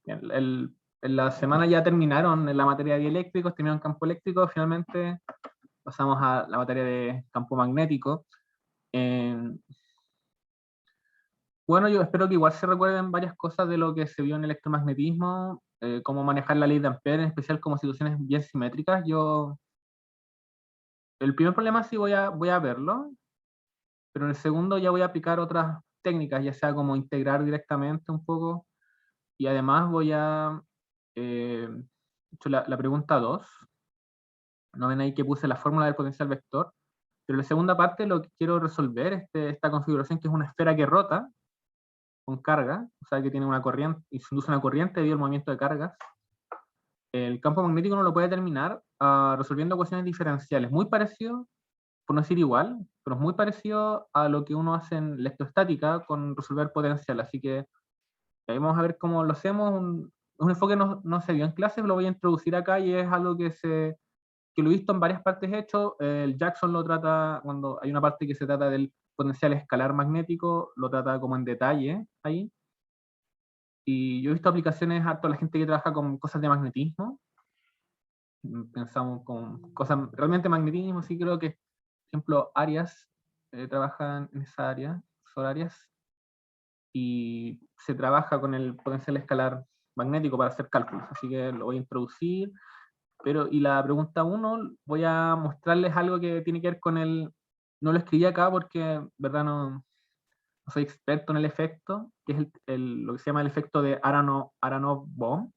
En la semana ya terminaron en la materia de dieléctricos, terminaron campo eléctrico, finalmente pasamos a la materia de campo magnético. Eh, bueno, yo espero que igual se recuerden varias cosas de lo que se vio en electromagnetismo, cómo manejar la ley de Ampère, en especial como situaciones bien simétricas. El primer problema sí voy a verlo, pero en el segundo ya voy a aplicar otras técnicas, ya sea como integrar directamente un poco, y además voy a, hecho la pregunta 2. No ven ahí que puse la fórmula del potencial vector, pero en la segunda parte lo que quiero resolver es esta configuración que es una esfera que rota con carga, o sea que tiene una corriente, y se induce una corriente debido al movimiento de cargas. El campo magnético uno lo puede determinar resolviendo ecuaciones diferenciales, muy parecido, por no decir igual, pero es muy parecido a lo que uno hace en electrostática con resolver potencial, así que ahí vamos a ver cómo lo hacemos. Un enfoque no se vio en clase, lo voy a introducir acá y es algo que lo he visto en varias partes hecho. El Jackson lo trata, cuando hay una parte que se trata del potencial escalar magnético, lo trata como en detalle ahí. Y yo he visto aplicaciones harto a la gente que trabaja con cosas de magnetismo. Pensamos con cosas realmente magnetismo, sí creo que, por ejemplo, Arias trabajan en esa área, son Arias, y se trabaja con el potencial escalar magnético para hacer cálculos, así que lo voy a introducir. Pero, y la pregunta uno, voy a mostrarles algo que tiene que ver con el, no lo escribí acá porque, verdad, no soy experto en el efecto, que es lo que se llama el efecto de Aharonov-Bohm,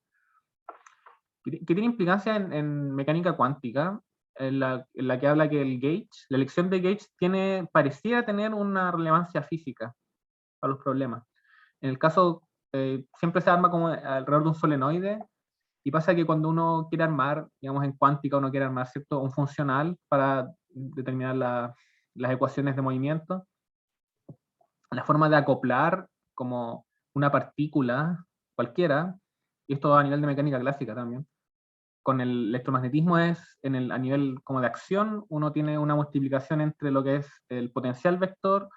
que tiene implicancia en mecánica cuántica, en la que habla que el gauge, la elección de gauge pareciera tener una relevancia física para los problemas. En el caso, siempre se arma como alrededor de un solenoide, y pasa que cuando uno quiere armar, digamos en cuántica, uno quiere armar, ¿cierto?, un funcional para determinar las ecuaciones de movimiento, la forma de acoplar como una partícula cualquiera, y esto a nivel de mecánica clásica también, con el electromagnetismo es, a nivel como de acción, uno tiene una multiplicación entre lo que es el potencial vector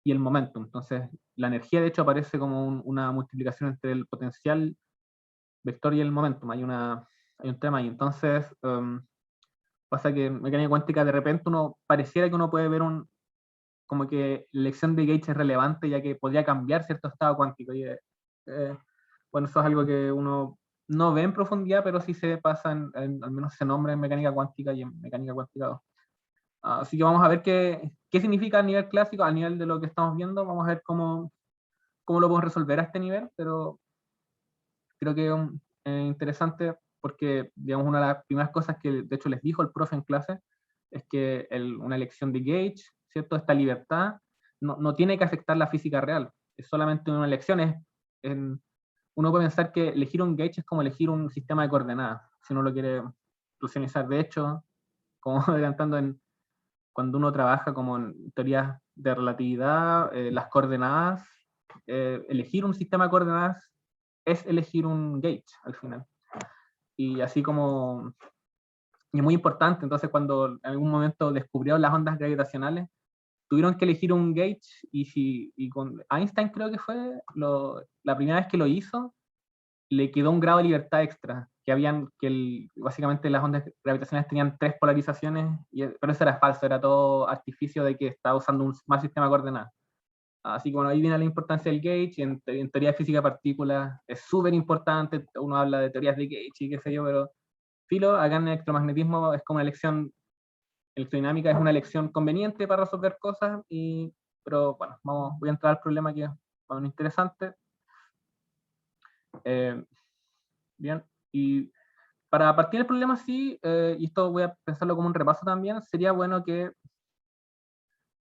y el momentum. Entonces, la energía de hecho aparece como una multiplicación entre el potencial vector y el momentum. Hay un tema ahí. Entonces, pasa que en mecánica cuántica de repente uno pareciera que uno puede ver como que la elección de Gauge es relevante ya que podría cambiar cierto estado cuántico. Bueno, eso es algo que uno no ve en profundidad, pero sí se pasa al menos ese nombre en mecánica cuántica y en mecánica cuántica 2. Así que vamos a ver qué significa a nivel clásico, a nivel de lo que estamos viendo. Vamos a ver cómo lo podemos resolver a este nivel, pero creo que es interesante porque, digamos, una de las primeras cosas que de hecho les dijo el profe en clase es que una elección de gauge, ¿cierto? Esta libertad no tiene que afectar la física real, es solamente una elección. Uno puede pensar que elegir un gauge es como elegir un sistema de coordenadas, si uno lo quiere solucionizar. De hecho, como adelantando cuando uno trabaja como en teorías de relatividad, las coordenadas, elegir un sistema de coordenadas es elegir un gauge al final. Y así como, y es muy importante, entonces cuando en algún momento descubrieron las ondas gravitacionales, tuvieron que elegir un gauge y con Einstein creo que fue la primera vez que lo hizo, le quedó un grado de libertad extra, básicamente las ondas gravitacionales tenían tres polarizaciones, pero eso era falso, era todo artificio de que estaba usando un mal sistema de coordenadas. Así que bueno, ahí viene la importancia del gauge, y en teoría de física de partículas es súper importante, uno habla de teorías de gauge y qué sé yo, pero filo, acá en el electromagnetismo es como una elección, electrodinámica es una elección conveniente para resolver cosas, pero bueno, voy a entrar al problema que es bueno, interesante. Eh, bien, y para partir del problema sí, y esto voy a pensarlo como un repaso también, sería bueno que,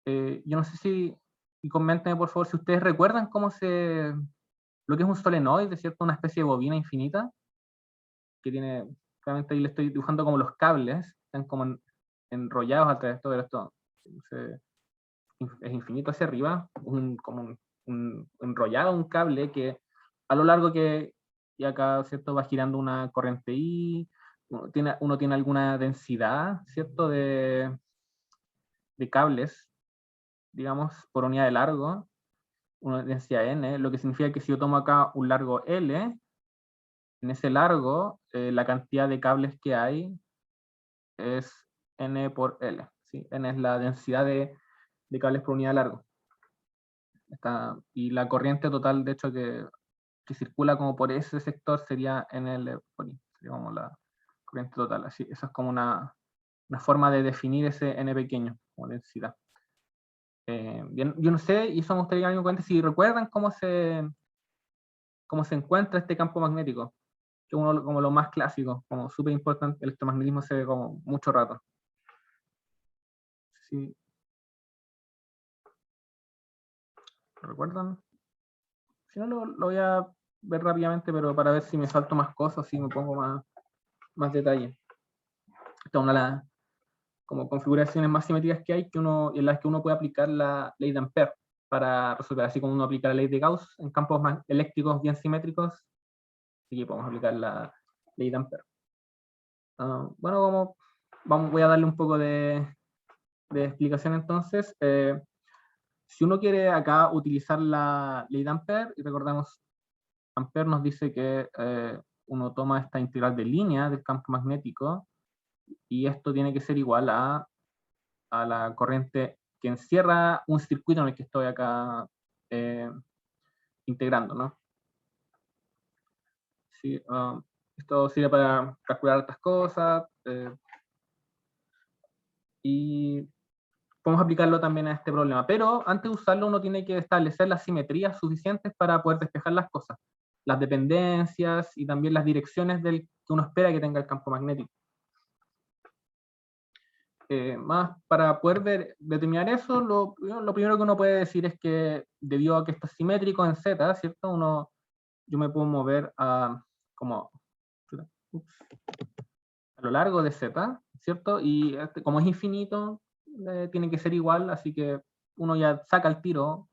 yo no sé si, y coméntenme por favor si ustedes recuerdan lo que es un solenoide, ¿cierto? Una especie de bobina infinita, que tiene, claramente ahí le estoy dibujando como los cables, están como enrollados a través de todo esto, es infinito hacia arriba, como un enrollado, un cable que a lo largo y acá, ¿cierto? Va girando una corriente I, uno tiene alguna densidad, ¿cierto? De cables, digamos, por unidad de largo, una densidad N, lo que significa que si yo tomo acá un largo L, En ese largo, la cantidad de cables que hay es N por L. ¿Sí? N es la densidad de cables por unidad de largo. Y la corriente total, de hecho, que circula como por ese sector sería NL por I. Sería como la corriente total. Así, esa es como una forma de definir ese N pequeño como densidad. Bien, yo no sé, y eso me gustaría que me cuente si recuerdan cómo se encuentra este campo magnético, que es uno como lo más clásico, como súper importante, el electromagnetismo se ve como mucho rato. ¿Sí? ¿Lo recuerdan? Si no, lo voy a ver rápidamente, pero para ver si me salto más cosas, si me pongo más detalle. Esta es una de las como configuraciones más simétricas que hay, en las que uno puede aplicar la ley de Ampère para resolver, así como uno aplica la ley de Gauss en campos más eléctricos bien simétricos, aquí podemos aplicar la ley de Ampère. Bueno, voy a darle un poco de explicación entonces. Si uno quiere acá utilizar la ley de Ampère, y recordamos, Ampère nos dice que uno toma esta integral de línea del campo magnético, y esto tiene que ser igual a la corriente que encierra un circuito en el que estoy acá integrando, ¿no? Sí, esto sirve para calcular estas cosas, y podemos aplicarlo también a este problema. Pero antes de usarlo uno tiene que establecer las simetrías suficientes para poder despejar las cosas, las dependencias y también las direcciones que uno espera que tenga el campo magnético. Más para poder determinar eso, lo primero que uno puede decir es que debido a que esto es simétrico en Z, ¿cierto? Yo me puedo mover como a lo largo de Z, ¿cierto? Y como es infinito, tiene que ser igual, así que uno ya saca al tiro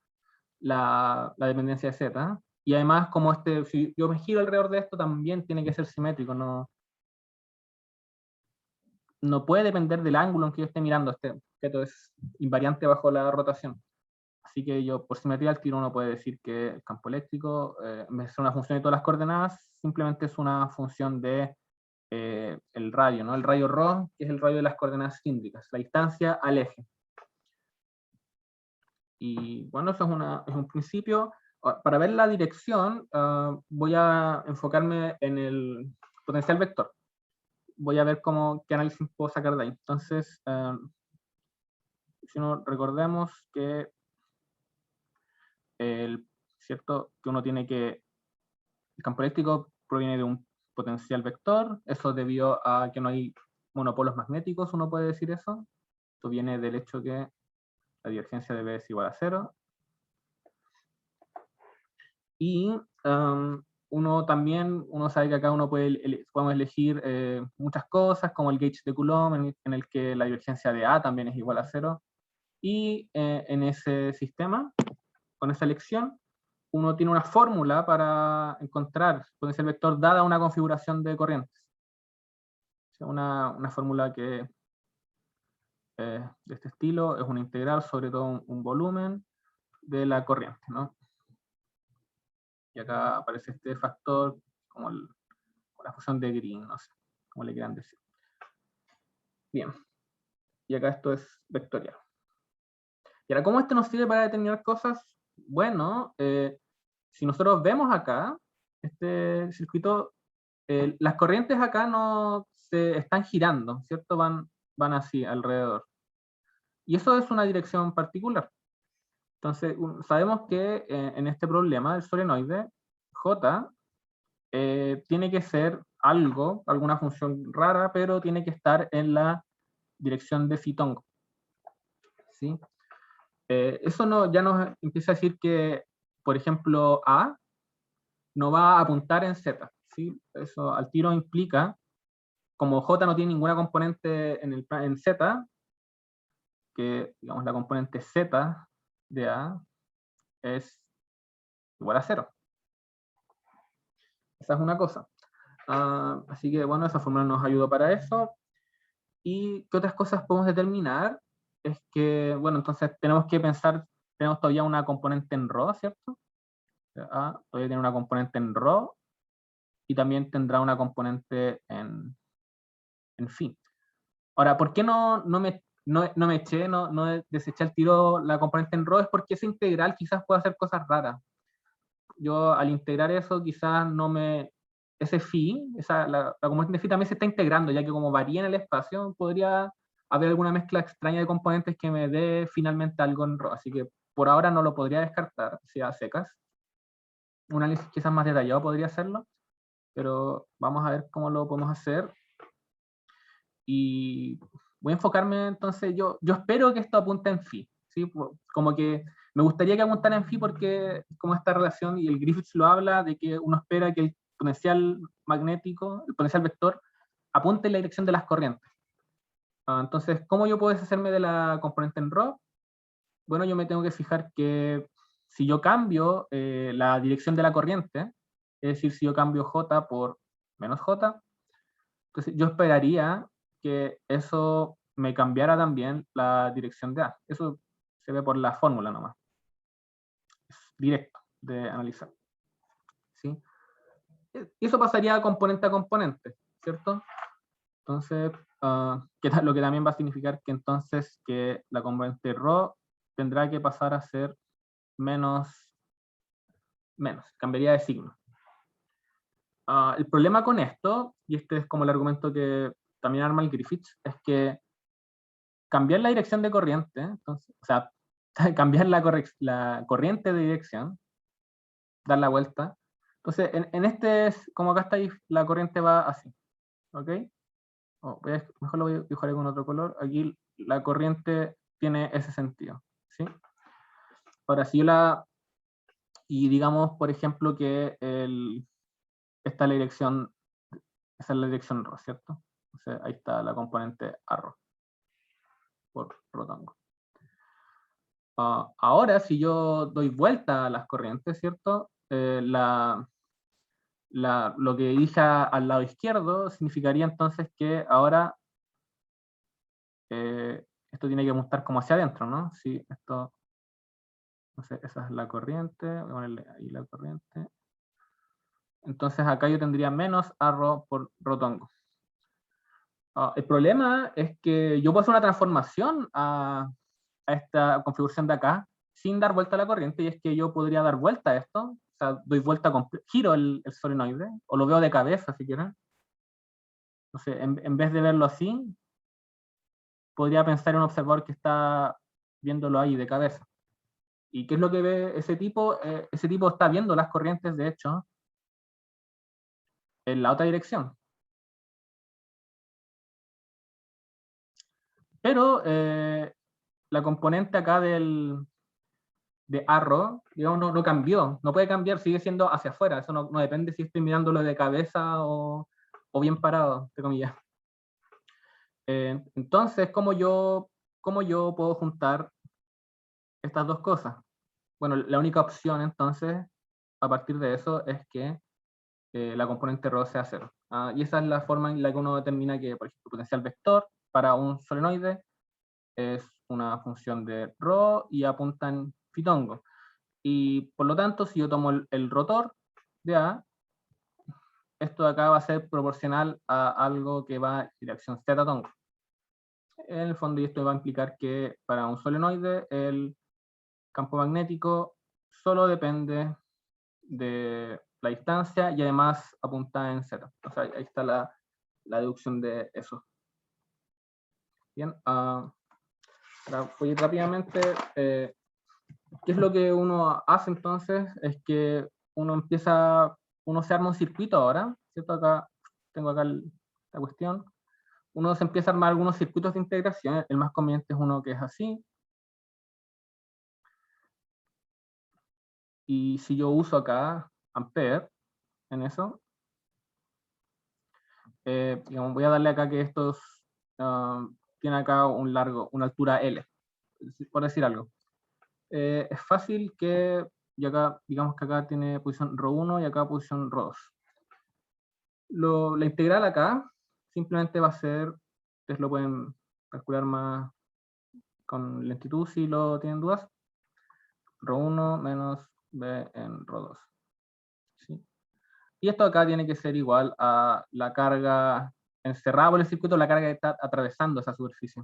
la dependencia de Z. Y además, como si yo me giro alrededor de esto, también tiene que ser simétrico, no puede depender del ángulo en que yo esté mirando. Este objeto es invariante bajo la rotación. Así que yo, por simetría al tiro, uno puede decir que el campo eléctrico, en vez de ser una función de todas las coordenadas, simplemente es una función de el radio, ¿no? El radio ρ, que es el radio de las coordenadas cíclicas, la distancia al eje. Y bueno, eso es un principio. Para ver la dirección, voy a enfocarme en el potencial vector. Voy a ver qué análisis puedo sacar de ahí. Entonces, si no recordemos que ¿cierto? Que uno tiene que el campo eléctrico proviene de un potencial vector, eso debido a que no hay monopolos magnéticos, uno puede decir eso. Esto viene del hecho que la divergencia de B es igual a 0. Y uno sabe que acá podemos elegir muchas cosas, como el gauge de Coulomb, en el que la divergencia de A también es igual a 0. Y en ese sistema, con esa elección, uno tiene una fórmula para encontrar potencial vector dada una configuración de corrientes. O sea, una fórmula que de este estilo es una integral sobre todo un volumen de la corriente, ¿no? Y acá aparece este factor como la función de Green, no sé, como le quieran decir. Bien, y acá esto es vectorial. Y ahora, ¿cómo esto nos sirve para determinar cosas? Bueno, si nosotros vemos acá, este circuito, las corrientes acá no se están girando, ¿cierto? Van así alrededor. Y eso es una dirección particular. Entonces, sabemos que en este problema del solenoide, J tiene que ser alguna función rara, pero tiene que estar en la dirección de Phi-Tong. ¿Sí? Eso ya nos empieza a decir que, por ejemplo, A no va a apuntar en Z. ¿Sí? Eso al tiro implica, como J no tiene ninguna componente en Z, que digamos la componente Z de A es igual a 0. Esa es una cosa. Así que bueno, esa fórmula nos ayudó para eso. ¿Y qué otras cosas podemos determinar? Es que, bueno, entonces tenemos que pensar, tenemos todavía una componente en ρ, ¿cierto? Todavía tiene una componente en ρ, y también tendrá una componente en phi. Ahora, ¿por qué no me eché, no deseché al tiro la componente en ρ? Es porque esa integral quizás pueda hacer cosas raras. Yo al integrar eso quizás no me... Ese phi, la componente de phi también se está integrando, ya que como varía en el espacio, podría haber alguna mezcla extraña de componentes que me dé finalmente algo en ρ. Así que por ahora no lo podría descartar, si a secas. Un análisis quizás más detallado podría hacerlo, pero vamos a ver cómo lo podemos hacer. Y voy a enfocarme entonces, yo espero que esto apunte en phi, ¿sí? Como que me gustaría que apuntara en phi porque como esta relación, y el Griffiths lo habla, de que uno espera que el potencial magnético, el potencial vector, apunte en la dirección de las corrientes. Entonces, ¿cómo yo puedo deshacerme de la componente en ρ? Bueno, yo me tengo que fijar que si yo cambio la dirección de la corriente, es decir, si yo cambio J por menos J, entonces yo esperaría que eso me cambiara también la dirección de A. Eso se ve por la fórmula nomás. Es directo de analizar. ¿Sí? Y eso pasaría componente a componente, ¿cierto? Entonces, lo que también va a significar que entonces que la componente ρ tendrá que pasar a ser menos, cambiaría de signo. El problema con esto, y este es como el argumento que también arma el Griffiths, es que cambiar la dirección de corriente, entonces, o sea, cambiar la corriente de dirección, dar la vuelta. Entonces, en este, como acá está ahí, la corriente va así, ¿ok? Mejor lo voy a dibujar con otro color. Aquí la corriente tiene ese sentido, ¿sí? Ahora, si yo y digamos, por ejemplo, que esta es la dirección, esa es la dirección ρ, ¿cierto? Entonces, ahí está la componente a ρ, por rotongo. Ahora, si yo doy vuelta a las corrientes, ¿cierto? Lo que dije al lado izquierdo significaría entonces que ahora esto tiene que apuntar como hacia adentro, ¿no? Sí, esto, no sé, esa es la corriente, voy a ponerle ahí la corriente. Entonces acá yo tendría menos a ρ por rotongo. El problema es que yo puedo hacer una transformación a esta configuración de acá sin dar vuelta a la corriente, y es que yo podría dar vuelta a esto, o sea, doy vuelta, giro el solenoide, o lo veo de cabeza si quieren. Entonces, en vez de verlo así, podría pensar en un observador que está viéndolo ahí de cabeza. ¿Y qué es lo que ve ese tipo? Ese tipo está viendo las corrientes, de hecho, en la otra dirección. Pero la componente acá de arrow, digamos, no cambió, no puede cambiar, sigue siendo hacia afuera. Eso no depende si estoy mirándolo de cabeza o bien parado, entre comillas. Entonces, ¿cómo yo puedo juntar estas dos cosas? Bueno, la única opción entonces, a partir de eso, es que la componente ρ sea cero. Y esa es la forma en la que uno determina que, por ejemplo, el potencial vector para un solenoide es una función de ρ y apunta en fitongo. Y por lo tanto, si yo tomo el rotor de A, esto de acá va a ser proporcional a algo que va en dirección z tongo. En el fondo, y esto va a implicar que para un solenoide el campo magnético solo depende de la distancia y además apunta en z. O sea, ahí está la deducción de eso. Bien, voy a ir rápidamente. ¿Qué es lo que uno hace entonces? Es que uno se arma un circuito ahora, ¿cierto? Acá tengo acá la cuestión. Uno se empieza a armar algunos circuitos de integración. El más conveniente es uno que es así. Y si yo uso acá ampere en eso, digamos, voy a darle acá que estos tiene acá una altura L, por decir algo. Es fácil que, y acá, digamos que acá tiene posición ρ1 y acá posición ρ2. La integral acá simplemente va a ser, ustedes lo pueden calcular más con lentitud si lo tienen dudas, ρ1 menos b en ρ2. ¿Sí? Y esto acá tiene que ser igual a la carga encerrada por el circuito, la carga que está atravesando esa superficie.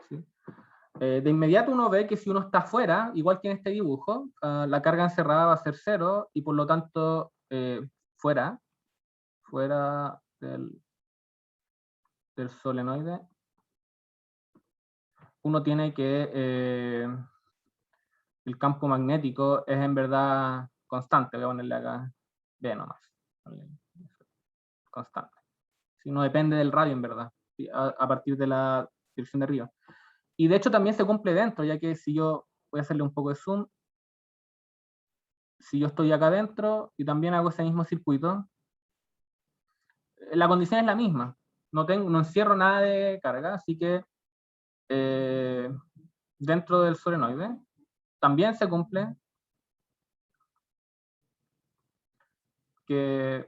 ¿Sí? De inmediato uno ve que si uno está fuera, igual que en este dibujo, la carga encerrada va a ser 0 y por lo tanto fuera del solenoide, uno tiene que el campo magnético es en verdad constante. Voy a ponerle acá B nomás. Constante. Si no depende del radio en verdad, a partir de la dirección de arriba. Y de hecho también se cumple dentro, ya que si yo voy a hacerle un poco de zoom, si yo estoy acá adentro y también hago ese mismo circuito, la condición es la misma. No encierro nada de carga, así que dentro del solenoide también se cumple que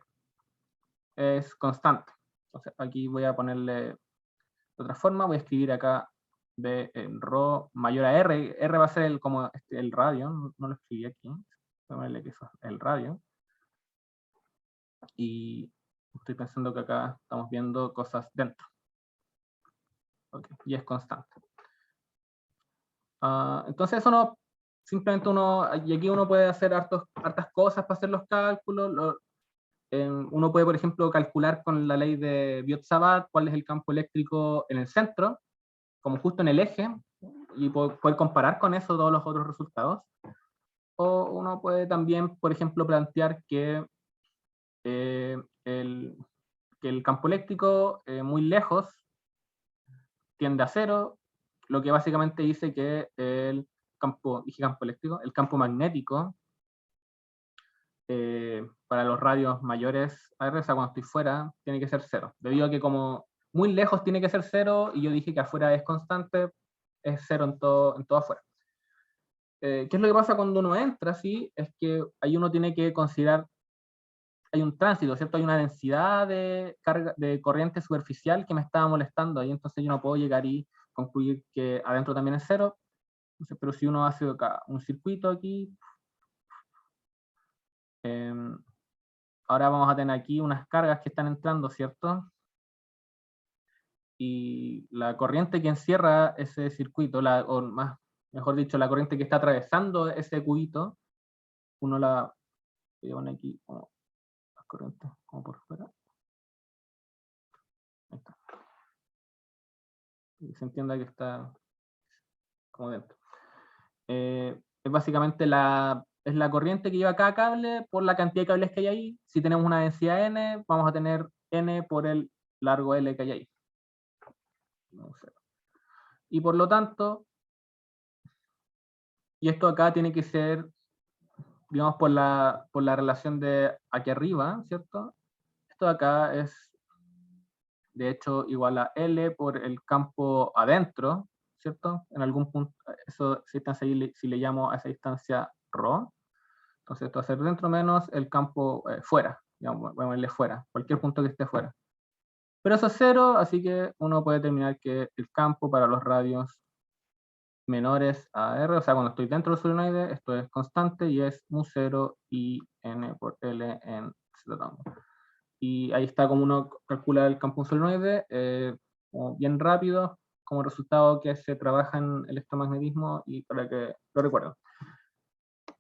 es constante. Entonces aquí voy a ponerle de otra forma, voy a escribir acá B en ρ mayor a R. R va a ser como el radio, no lo escribí aquí. Voy a ponerle que eso es el radio. Y estoy pensando que acá estamos viendo cosas dentro. Okay, y es constante. Entonces eso no, simplemente y aquí uno puede hacer hartas cosas para hacer los cálculos. Uno puede, por ejemplo, calcular con la ley de Biot-Savart cuál es el campo eléctrico en el centro, como justo en el eje, y poder comparar con eso todos los otros resultados. O uno puede también, por ejemplo, plantear que el campo eléctrico muy lejos tiende a 0, lo que básicamente dice que el campo eléctrico, el campo magnético, para los radios mayores a R, o sea, cuando estoy fuera, tiene que ser 0. Debido a que como muy lejos tiene que ser 0, y yo dije que afuera es constante, es 0 en todo afuera. ¿Qué es lo que pasa cuando uno entra? Sí, es que ahí uno tiene que considerar, hay un tránsito, ¿cierto? Hay una densidad de corriente superficial que me estaba molestando ahí, entonces yo no puedo llegar y concluir que adentro también es 0. Entonces, pero si uno hace acá un circuito aquí, ahora vamos a tener aquí unas cargas que están entrando, ¿cierto? Y la corriente que encierra ese circuito, o mejor dicho, la corriente que está atravesando ese cubito, uno la voy a poner aquí como las corrientes, como por fuera. Ahí está. Y se entienda que está como dentro. Es básicamente es la corriente que lleva cada cable por la cantidad de cables que hay ahí. Si tenemos una densidad n, vamos a tener n por el largo L que hay ahí. Y por lo tanto, y esto acá tiene que ser, digamos, por la relación de aquí arriba, ¿cierto? Esto de acá es, de hecho, igual a L por el campo adentro, ¿cierto? En algún punto, esa distancia ahí, si le llamo a esa distancia ρ, entonces esto va a ser dentro menos el campo fuera, digamos, vamos a ponerle fuera, cualquier punto que esté fuera. Pero eso es 0, así que uno puede determinar que el campo para los radios menores a R, o sea, cuando estoy dentro del solenoide, esto es constante y es mu0 y n por L en z. Y ahí está como uno calcula el campo solenoide, como bien rápido, como resultado que se trabaja en electromagnetismo y para que lo recuerden.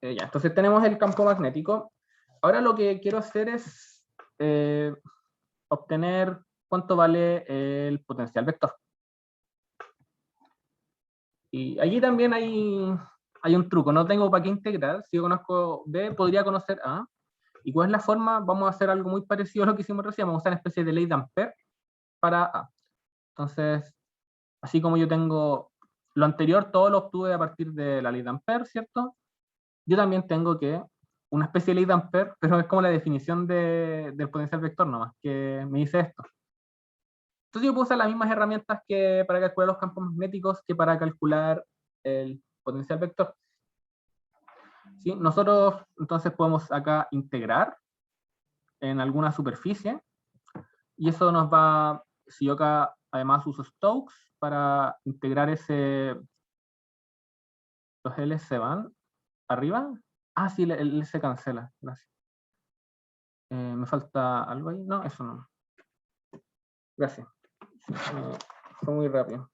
Ya, entonces tenemos el campo magnético. Ahora lo que quiero hacer es obtener cuánto vale el potencial vector. Y allí también hay un truco, no tengo para qué integrar, si yo conozco B, podría conocer A. ¿Y cuál es la forma? Vamos a hacer algo muy parecido a lo que hicimos recién, vamos a usar una especie de ley de Ampère para A. Entonces, así como yo tengo lo anterior, todo lo obtuve a partir de la ley de Ampère, ¿cierto? Yo también tengo que una especie de ley de Ampère, pero es como la definición del potencial vector nomás, que me dice esto. Entonces yo puedo usar las mismas herramientas que para calcular los campos magnéticos que para calcular el potencial vector. ¿Sí? Nosotros entonces podemos acá integrar en alguna superficie y eso nos va, si yo acá además uso Stokes para integrar los L se van arriba. Sí, el se cancela, gracias. ¿Me falta algo ahí? No, eso no. Gracias. Sí, fue muy rápido.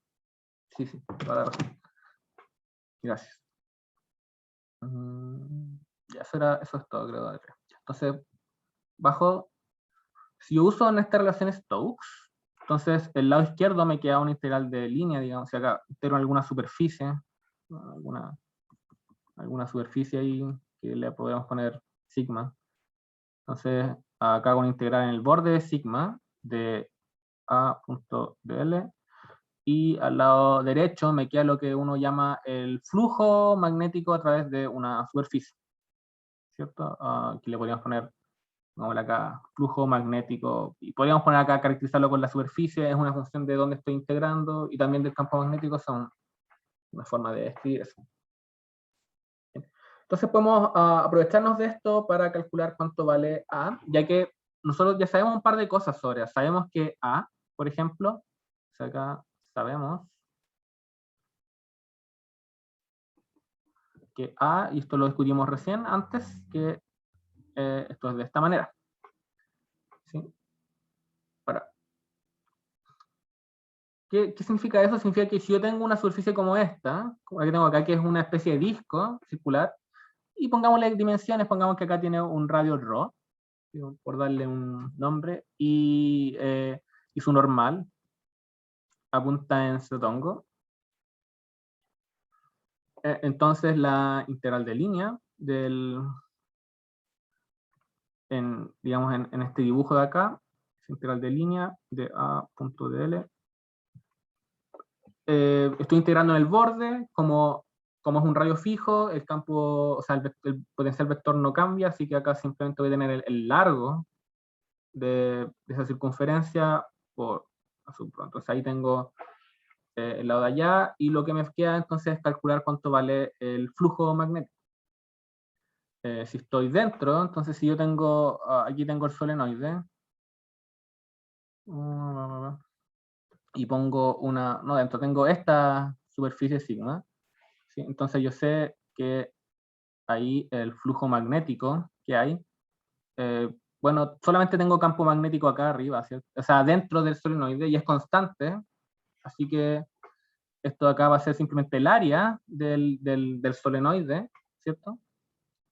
Sí, toda la razón. Gracias. Ya, eso es todo, creo. Entonces, bajo, si yo uso en esta relación Stokes, entonces el lado izquierdo me queda una integral de línea, digamos, si acá integro alguna superficie, alguna superficie ahí que le podemos poner sigma. Entonces, acá hago una integral en el borde de sigma de a.dl, y al lado derecho me queda lo que uno llama el flujo magnético a través de una superficie, ¿cierto? Aquí le podríamos poner, vamos acá, flujo magnético, y podríamos poner acá, caracterizarlo con la superficie, es una función de dónde estoy integrando, y también del campo magnético, son una forma de escribir eso. Entonces podemos aprovecharnos de esto para calcular cuánto vale A, ya que nosotros ya sabemos un par de cosas sobre A. Sabemos que A, por ejemplo, acá sabemos que A, y esto lo discutimos recién antes, que esto es de esta manera. ¿Sí? Ahora, ¿qué significa eso? Significa que si yo tengo una superficie como esta, como la que tengo acá, que es una especie de disco circular, y pongámosle dimensiones, pongamos que acá tiene un radio ρ, por darle un nombre, y su normal apunta en cetongo. Entonces la integral de línea digamos en este dibujo de acá, integral de línea de a.dl, estoy integrando en el borde, como es un radio fijo, el campo, o sea, el potencial vector no cambia, así que acá simplemente voy a tener el largo de esa circunferencia por a sub rho. Entonces ahí tengo el lado de allá, y lo que me queda entonces es calcular cuánto vale el flujo magnético. Si estoy dentro, entonces si yo tengo, aquí tengo el solenoide, y pongo no dentro, tengo esta superficie sigma, ¿sí? Entonces yo sé que ahí el flujo magnético que hay, bueno, solamente tengo campo magnético acá arriba, ¿cierto? O sea, dentro del solenoide, y es constante, así que esto de acá va a ser simplemente el área del solenoide, ¿cierto?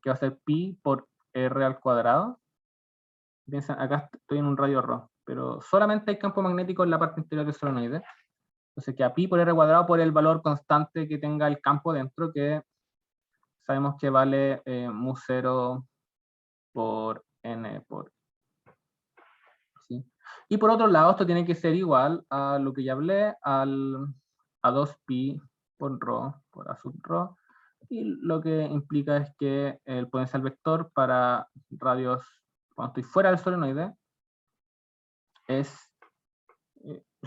Que va a ser pi por r al cuadrado. Piensa, acá estoy en un radio ρ, pero solamente hay campo magnético en la parte interior del solenoide. Entonces queda pi por r cuadrado por el valor constante que tenga el campo dentro, que sabemos que vale mu 0 por n por. ¿Sí? Y por otro lado, esto tiene que ser igual a lo que ya hablé, a 2pi por rho por a sub rho, y lo que implica es que el potencial vector para radios cuando estoy fuera del solenoide es,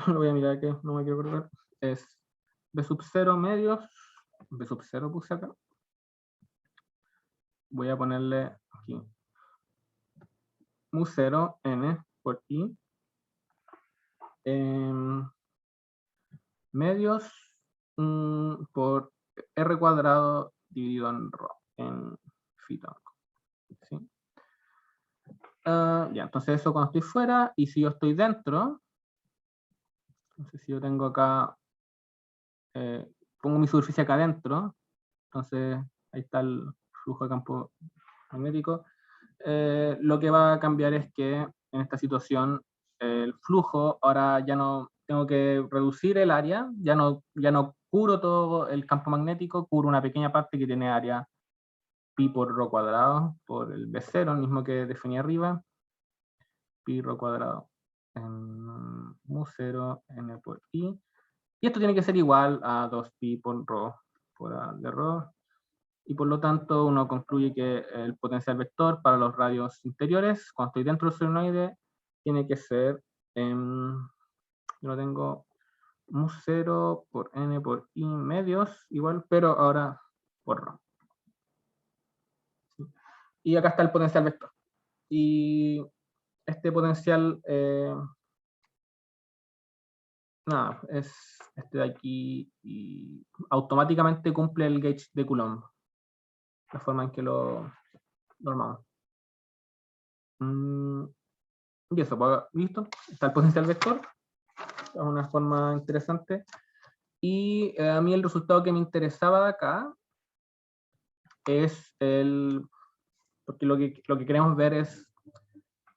lo voy a mirar que no me quiero acordar, es b sub 0 medios, b sub 0 puse acá, voy a ponerle aquí mu 0 n por i, medios por r cuadrado dividido en rho, en fita. ¿Sí? Ya, entonces eso cuando estoy fuera, y si yo estoy dentro, entonces si yo tengo acá, pongo mi superficie acá adentro, entonces ahí está el flujo de campo magnético, lo que va a cambiar es que en esta situación el flujo, ahora ya no tengo que reducir el área, ya no cubro todo el campo magnético, cubro una pequeña parte que tiene área pi por rho cuadrado, por el B0, el mismo que definí arriba, pi rho cuadrado en mu 0 n por i, y esto tiene que ser igual a 2pi por rho por a de rho, y por lo tanto uno concluye que el potencial vector para los radios interiores, cuando estoy dentro del solenoide, tiene que ser, yo lo tengo mu 0 por n por i medios, igual, pero ahora por rho. Y acá está el potencial vector. Y este potencial, nada, es este de aquí, y automáticamente cumple el gauge de Coulomb. la forma en que lo armamos. Y eso, pues, listo. Está el potencial vector. Es una forma interesante. Y a mí el resultado que me interesaba de acá es porque lo que queremos ver es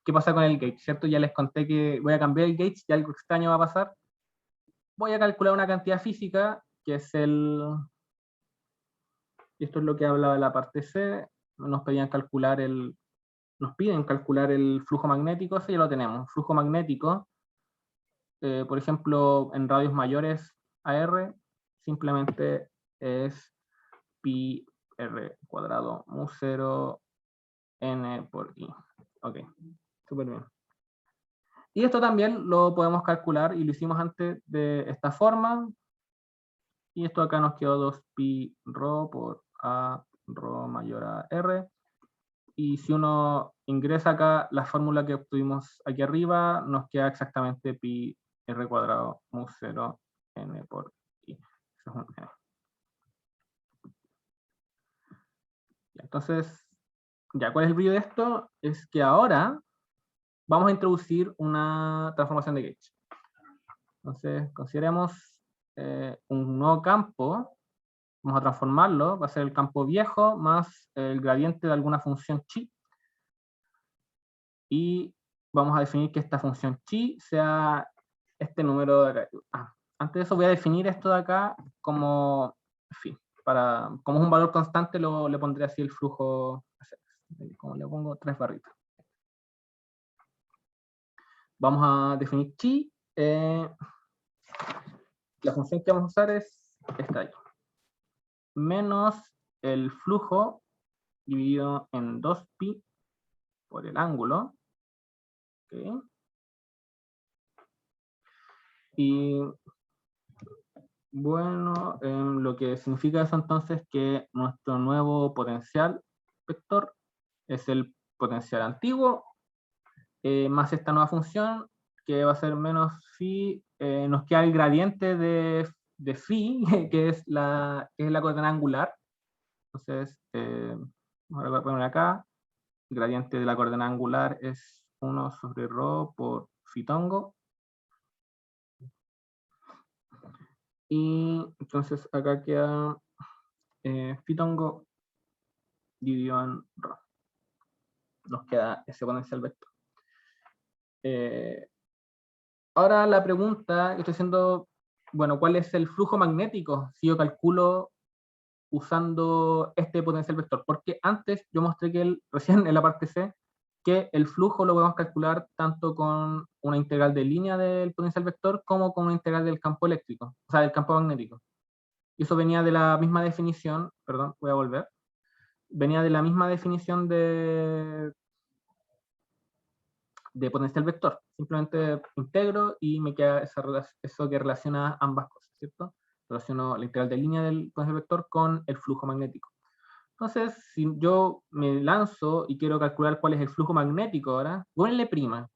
qué pasa con el gauge, ¿cierto? Ya les conté que voy a cambiar el gauge y algo extraño va a pasar. Voy a calcular una cantidad física, que es esto es lo que hablaba de la parte C, nos piden calcular el flujo magnético, eso ya lo tenemos. Flujo magnético, por ejemplo, en radios mayores a R, simplemente es pi r cuadrado mu 0 n por i. Ok, súper bien. Y esto también lo podemos calcular, y lo hicimos antes de esta forma, y esto acá nos quedó 2pi rho por a rho mayor a r, y si uno ingresa acá la fórmula que obtuvimos aquí arriba, nos queda exactamente pi r cuadrado mu 0 n por i. Eso es un n. Entonces, ya, ¿cuál es el brillo de esto? Es que ahora vamos a introducir una transformación de gauge. Entonces, consideremos un nuevo campo, vamos a transformarlo, va a ser el campo viejo más el gradiente de alguna función chi, y vamos a definir que esta función chi sea este número de acá. Antes de eso voy a definir esto de acá como, en fin, como es un valor constante, le pondré así el flujo, como le pongo 3 barritas. Vamos a definir chi. La función que vamos a usar es esta ahí. Menos el flujo dividido en 2pi por el ángulo. ¿Okay? Y bueno, lo que significa eso entonces que nuestro nuevo potencial vector es el potencial antiguo, más esta nueva función, que va a ser menos phi, nos queda el gradiente de phi, que es la coordenada angular. Entonces, ahora voy a poner acá, el gradiente de la coordenada angular es 1 sobre rho por fitongo. Y entonces acá queda fitongo dividido en rho. Nos queda ese potencial vector. Ahora la pregunta que estoy haciendo, bueno, ¿cuál es el flujo magnético si yo calculo usando este potencial vector? Porque antes yo mostré que recién en la parte C, que el flujo lo podemos calcular tanto con una integral de línea del potencial vector como con una integral del campo eléctrico, o sea, del campo magnético. Y eso venía de la misma definición, perdón, voy a volver, venía de la misma definición de potencial vector. Simplemente integro y me queda eso que relaciona ambas cosas, ¿cierto? Relaciono la integral de línea del potencial vector con el flujo magnético. Entonces, si yo me lanzo y quiero calcular cuál es el flujo magnético ahora, ponle prima.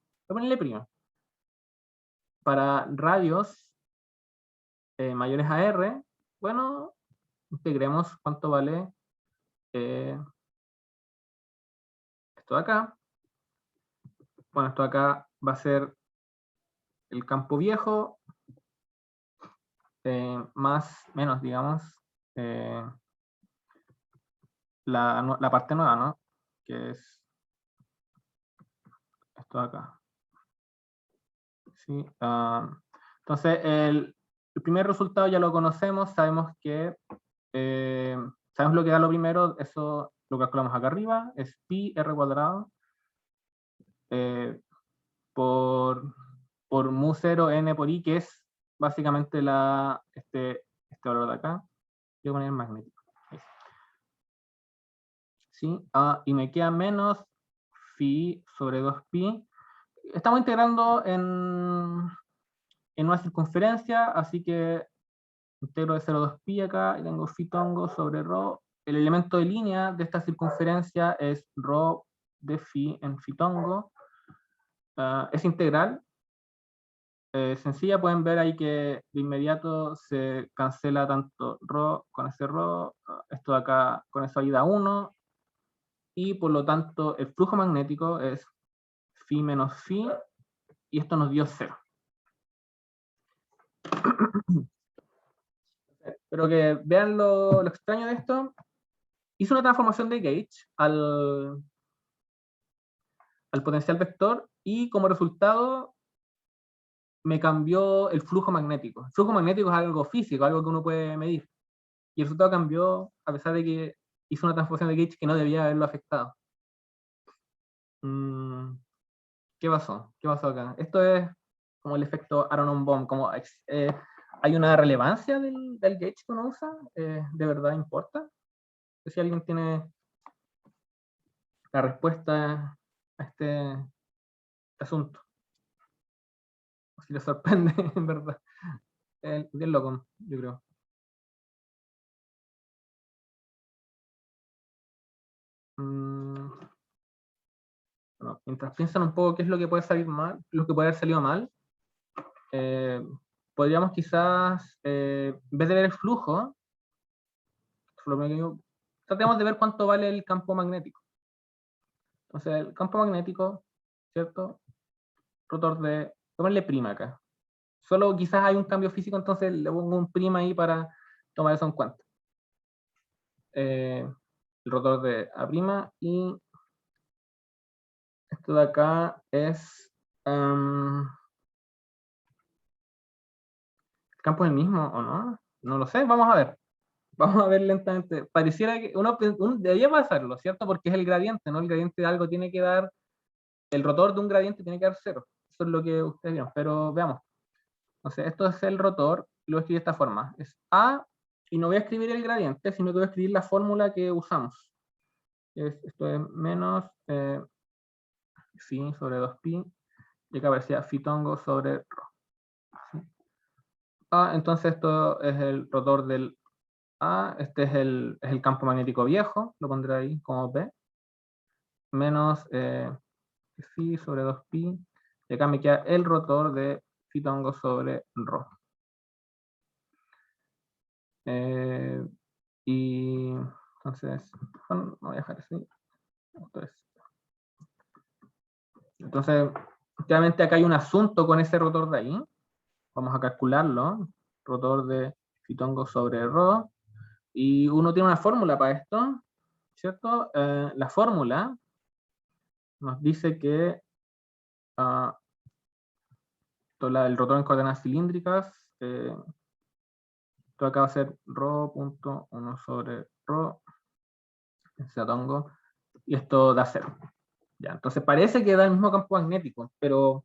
Para radios mayores a R, bueno, integremos cuánto vale esto de acá. Bueno, esto de acá va a ser el campo viejo, menos, digamos, la parte nueva, ¿no? Que es esto de acá. ¿Sí? Entonces, el primer resultado ya lo conocemos, sabemos que sabemos lo que da lo primero, eso lo calculamos acá arriba, es pi r cuadrado por mu 0 n por i, que es básicamente este valor de acá. Voy a poner magnético. ¿Sí? Y me queda menos phi sobre 2pi. Estamos integrando en una circunferencia, así que integro de 0,2pi acá, y tengo fitongo sobre rho. El elemento de línea de esta circunferencia es rho de phi en fitongo. Es integral, sencilla. Pueden ver ahí que de inmediato se cancela tanto ρ con ese ρ, esto de acá con eso ahí da 1, y por lo tanto el flujo magnético es phi menos phi, y esto nos dio 0. Pero que vean lo extraño de esto. Hice una transformación de gauge al potencial vector, y como resultado me cambió el flujo magnético. El flujo magnético es algo físico, algo que uno puede medir. Y el resultado cambió a pesar de que hizo una transformación de gauge que no debía haberlo afectado. ¿Qué pasó? ¿Qué pasó acá? Esto es como el efecto Aronon-Bohm, como hay una relevancia del gauge que uno usa, ¿de verdad importa? Si alguien tiene la respuesta a este asunto, o si le sorprende, en verdad. Bien loco, yo creo. Bueno, mientras piensan un poco qué es lo que puede salir mal, lo que puede haber salido mal, eh, podríamos quizás, en vez de ver el flujo, tratemos de ver cuánto vale el campo magnético. Entonces, el campo magnético, ¿cierto? Rotor de, tomarle prima acá. Solo quizás hay un cambio físico, entonces le pongo un prima ahí para tomar eso en cuenta. El rotor de A', y esto de acá es el campo es el mismo o no, no lo sé, vamos a ver. Vamos a ver lentamente. Pareciera que uno debería pasarlo, ¿cierto? Porque es el gradiente, ¿no? El gradiente de algo tiene que dar, el rotor de un gradiente tiene que dar 0. Eso es lo que ustedes vieron, pero veamos. Entonces, esto es el rotor, y lo escribí de esta forma. Es A, y no voy a escribir el gradiente, sino que voy a escribir la fórmula que usamos. Esto es menos phi sobre 2pi, y acá aparecía fitongo sobre ρ. ¿Sí? Entonces esto es el rotor del A, este es el campo magnético viejo, lo pondré ahí como P, menos phi sobre 2pi, y acá me queda el rotor de fitongo sobre ρ. Y entonces, bueno, voy a dejar así. Entonces, claramente acá hay un asunto con ese rotor de ahí. Vamos a calcularlo. Rotor de fitongo sobre ρ. Y uno tiene una fórmula para esto, ¿cierto? La fórmula nos dice que el rotor en coordenadas cilíndricas, esto acá va a ser ρ.1 sobre ρ, y esto da 0. Ya, entonces parece que da el mismo campo magnético, pero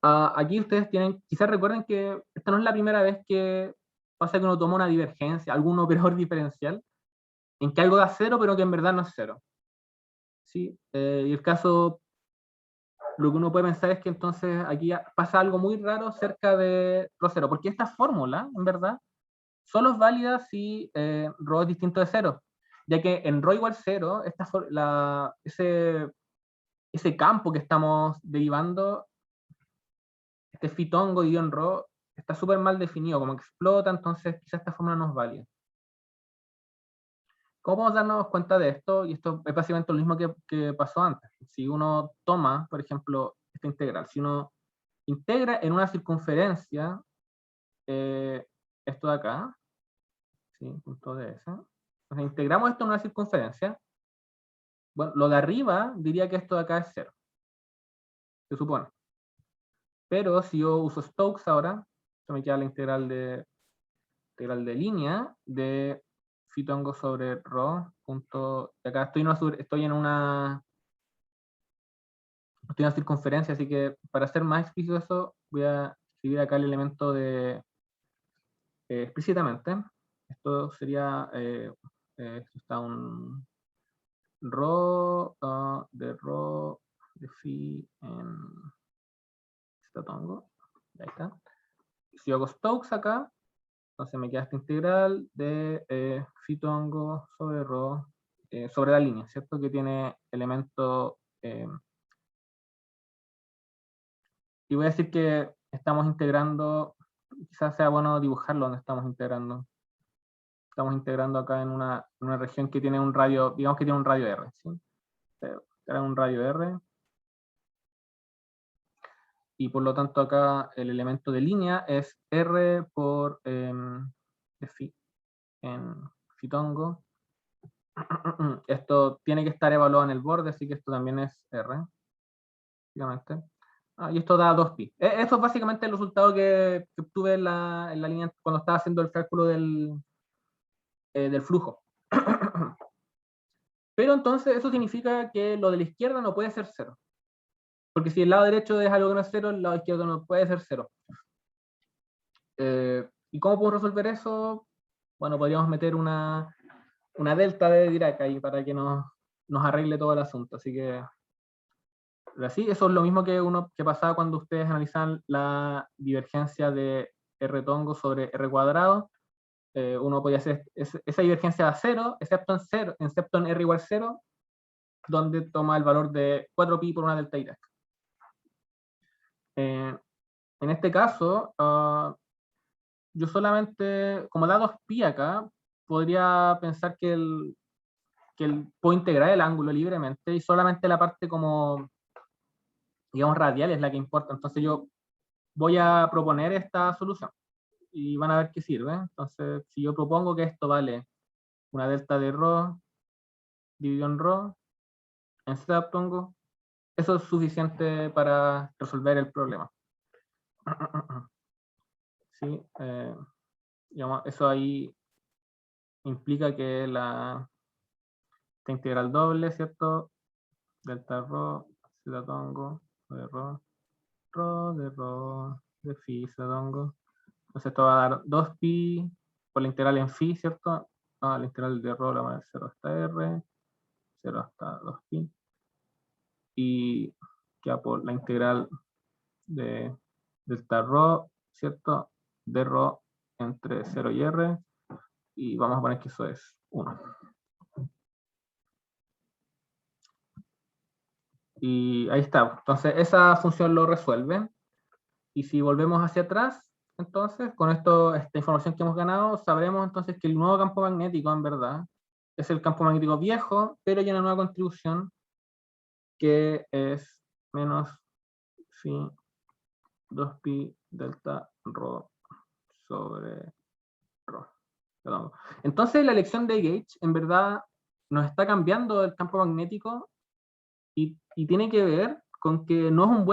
aquí ustedes tienen, quizás recuerden que esta no es la primera vez que pasa que uno toma una divergencia, algún operador diferencial, en que algo da 0, pero que en verdad no es 0. ¿Sí? Y el caso, lo que uno puede pensar es que entonces aquí pasa algo muy raro cerca de ρ 0, porque esta fórmula, en verdad, solo es válida si ρ es distinto de 0, ya que en ρ igual 0, ese campo que estamos derivando, este fitongo y en ρ, está súper mal definido, como que explota, entonces quizás esta fórmula no es válida. ¿Cómo podemos darnos cuenta de esto? Y esto es básicamente lo mismo que pasó antes. Si uno toma, por ejemplo, esta integral, si uno integra en una circunferencia esto de acá, ¿sí? Punto ds. Entonces integramos esto en una circunferencia. Bueno, lo de arriba diría que esto de acá es 0, se supone. Pero si yo uso Stokes ahora, esto me queda la integral de línea de fitongo sobre ρ. Acá estoy en una circunferencia, así que para ser más explícito eso, voy a escribir acá el elemento de explícitamente. Esto sería, esto está un ρ de ρ de phi en tongo. Ahí está. Si yo hago Stokes acá, entonces me queda esta integral de phi tongo sobre ρ sobre la línea, ¿cierto? Que tiene elemento. Y voy a decir que estamos integrando, quizás sea bueno dibujarlo donde estamos integrando. Estamos integrando acá en una región que tiene un radio, digamos que tiene un radio R, ¿sí? Era un radio R, y por lo tanto acá el elemento de línea es R por en Fitongo. Esto tiene que estar evaluado en el borde, así que esto también es R, básicamente. Y esto da 2pi. Esto es básicamente el resultado que obtuve en la línea cuando estaba haciendo el cálculo del flujo. Pero entonces eso significa que lo de la izquierda no puede ser 0. Porque si el lado derecho es algo que no es 0, el lado izquierdo no puede ser 0. ¿Y cómo podemos resolver eso? Bueno, podríamos meter una delta de Dirac ahí para que nos arregle todo el asunto. Así que, así, eso es lo mismo que pasaba cuando ustedes analizan la divergencia de R tongo sobre R cuadrado. Uno podía hacer esa divergencia a 0, excepto en R igual 0, donde toma el valor de 4pi por una delta Dirac. En este caso, yo solamente, como da 2pi acá, podría pensar que puedo integrar el ángulo libremente y solamente la parte como, digamos, radial es la que importa. Entonces yo voy a proponer esta solución y van a ver qué sirve. Entonces, si yo propongo que esto vale una delta de ρ dividido en ρ, en z pongo, eso es suficiente para resolver el problema. ¿Sí? Digamos, eso ahí implica que esta integral doble, ¿cierto? Delta ρ, z tongo, de ρ, de phi, z tongo. Entonces esto va a dar 2pi por la integral en phi, ¿cierto? La integral de ρ la va a dar 0 hasta r, 0 hasta 2pi. Y queda por la integral de delta ρ, ¿cierto? De ρ entre 0 y r. Y vamos a poner que eso es 1. Y ahí está. Entonces esa función lo resuelve. Y si volvemos hacia atrás, entonces, con esta información que hemos ganado, sabremos entonces que el nuevo campo magnético, en verdad, es el campo magnético viejo, pero hay una nueva contribución que es menos phi 2pi delta ρ sobre ρ. Perdón. Entonces la elección de Gauge, en verdad, nos está cambiando el campo magnético y tiene que ver con que no es un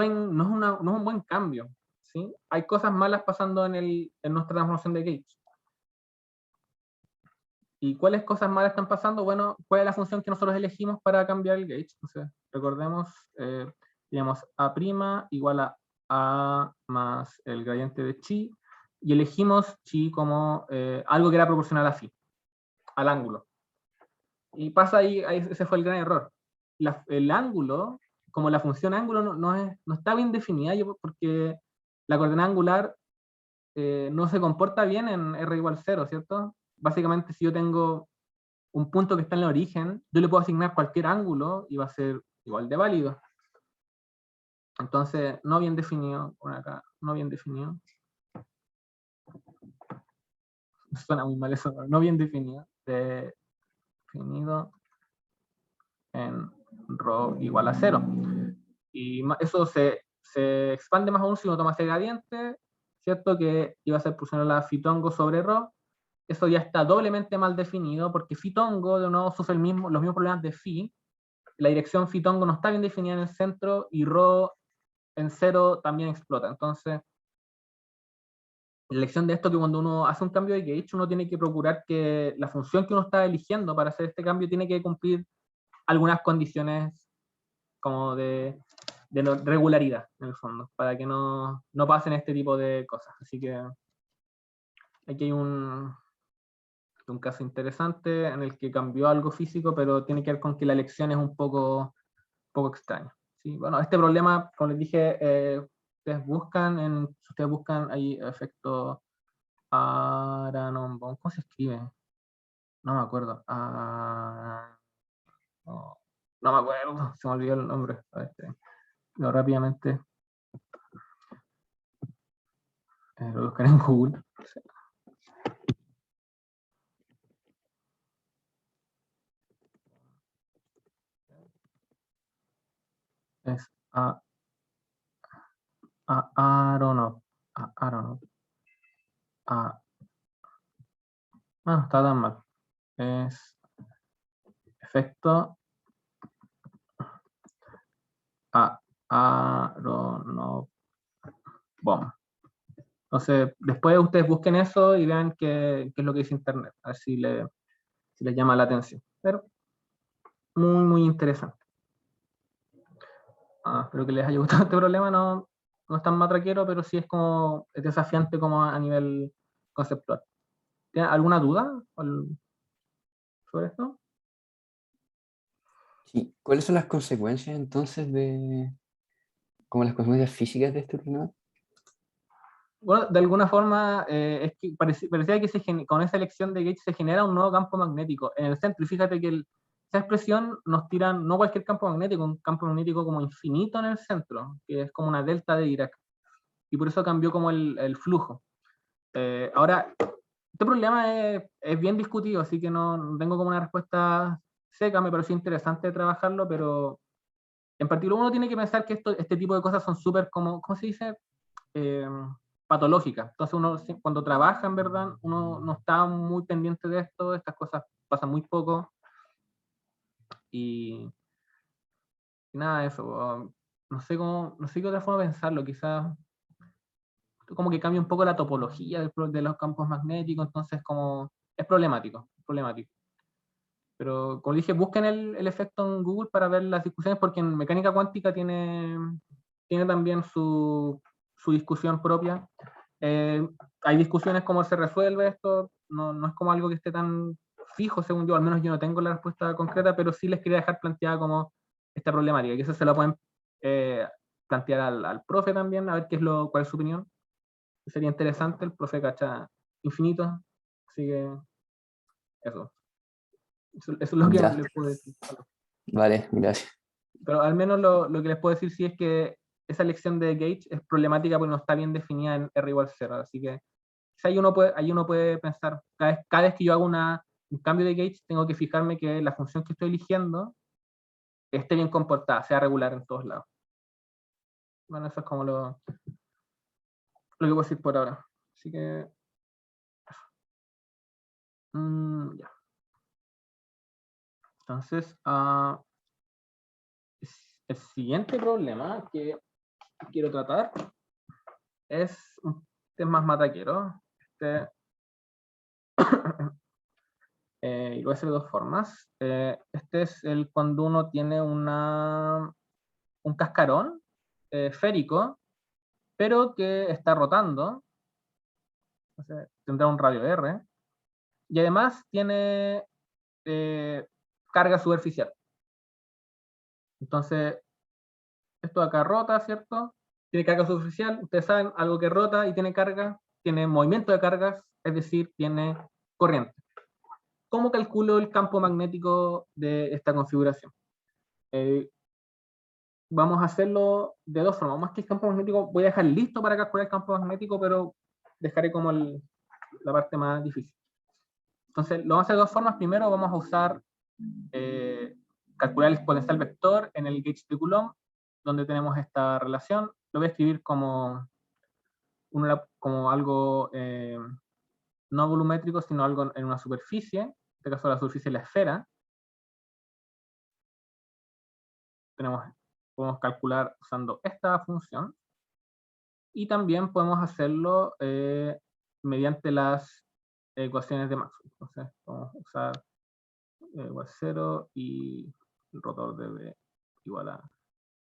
buen cambio. ¿Sí? Hay cosas malas pasando en nuestra transformación de Gauge. ¿Y cuáles cosas malas están pasando? Bueno, ¿cuál es la función que nosotros elegimos para cambiar el gauge? Entonces, recordemos, tenemos A' igual a más el gradiente de chi, y elegimos chi como algo que era proporcional a phi, al ángulo. Y pasa ahí, ese fue el gran error. El ángulo, como la función ángulo no está bien definida, porque la coordenada angular no se comporta bien en R igual 0, ¿cierto? Básicamente, si yo tengo un punto que está en el origen, yo le puedo asignar cualquier ángulo y va a ser igual de válido. Entonces, no bien definido, por acá, no bien definido. Suena muy mal eso, no bien definido. Definido en ρ igual a 0. Y eso se expande más aún si uno toma ese gradiente, ¿cierto? Que iba a ser proporcional a Fitongo sobre ρ. Eso ya está doblemente mal definido porque Fitongo de nuevo sufre los mismos problemas de Phi. La dirección Fitongo no está bien definida en el centro y ρ en 0 también explota. Entonces, la lección de esto es que cuando uno hace un cambio de gauge, uno tiene que procurar que la función que uno está eligiendo para hacer este cambio tiene que cumplir algunas condiciones como de regularidad, en el fondo, para que no pasen este tipo de cosas. Así que aquí hay un caso interesante en el que cambió algo físico, pero tiene que ver con que la elección es un poco extraña. ¿Sí? Bueno, este problema, como les dije, si ustedes buscan ahí efecto Aranón-Bohm, ¿cómo se escribe? No me acuerdo. No me acuerdo, se me olvidó el nombre. Rápidamente. Lo buscaré en Google. Es Aronoff. Aronoff. No está tan mal. Es efecto Aronoff Bomb. Entonces, después ustedes busquen eso y vean qué es lo que dice internet, a ver si les llama la atención. Pero muy, muy interesante. Espero que les haya gustado este problema, no es tan matraquero, pero sí es desafiante como a nivel conceptual. ¿Tienen alguna duda sobre esto? Sí. ¿Cuáles son las consecuencias entonces como las consecuencias físicas de este ordenador? Bueno, de alguna forma, es que parecía que con esa elección de Gauge se genera un nuevo campo magnético en el centro. Y fíjate que esa expresión nos tira no cualquier campo magnético, un campo magnético como infinito en el centro, que es como una delta de Dirac. Y por eso cambió como el flujo. Ahora, este problema es bien discutido, así que no tengo como una respuesta seca. Me pareció interesante trabajarlo, pero en particular uno tiene que pensar que este tipo de cosas son súper, ¿cómo se dice? Eh, Patológicas. Entonces uno cuando trabaja en verdad, uno no está muy pendiente de esto, estas cosas pasan muy poco y nada de eso. No sé qué otra forma de pensarlo, quizás como que cambia un poco la topología de los campos magnéticos, entonces como es problemático, problemático. Pero como dije, busquen el efecto en Google para ver las discusiones, porque en mecánica cuántica tiene también su discusión propia. Hay discusiones cómo se resuelve esto, no es como algo que esté tan fijo, según yo, al menos yo no tengo la respuesta concreta, pero sí les quería dejar planteada como esta problemática, que eso se lo pueden plantear al profe también, a ver cuál es su opinión. Sería interesante, el profe cacha infinito, así que eso. Eso es lo que Ya, les puedo decir. vale, gracias. Pero al menos lo que les puedo decir sí es que esa elección de Gauge es problemática porque no está bien definida en R igual 0. Así que ahí uno puede pensar, cada vez que yo hago un cambio de Gauge, tengo que fijarme que la función que estoy eligiendo esté bien comportada, sea regular en todos lados. Bueno, eso es como lo que puedo decir por ahora. Así que, ya. Entonces, el siguiente problema que quiero tratar es un tema más mataquero. Y lo voy a hacer de dos formas. Este es cuando uno tiene un cascarón esférico, pero que está rotando. Entonces, tendrá un radio R. Y además tiene carga superficial. Entonces, esto acá rota, ¿cierto? Tiene carga superficial. Ustedes saben, algo que rota y tiene carga, tiene movimiento de cargas, es decir, tiene corriente. ¿Cómo calculo el campo magnético de esta configuración? Vamos a hacerlo de dos formas. Más que el campo magnético, voy a dejar listo para calcular el campo magnético, pero dejaré como la parte más difícil. Entonces, lo vamos a hacer de dos formas. Primero vamos a usar calcular el exponencial vector en el gauge de Coulomb, donde tenemos esta relación. Lo voy a escribir como algo no volumétrico, sino algo en una superficie. En este caso, la superficie es la esfera. Podemos calcular usando esta función. Y también podemos hacerlo mediante las ecuaciones de Maxwell. Entonces, vamos a usar igual 0 y el rotor de B igual a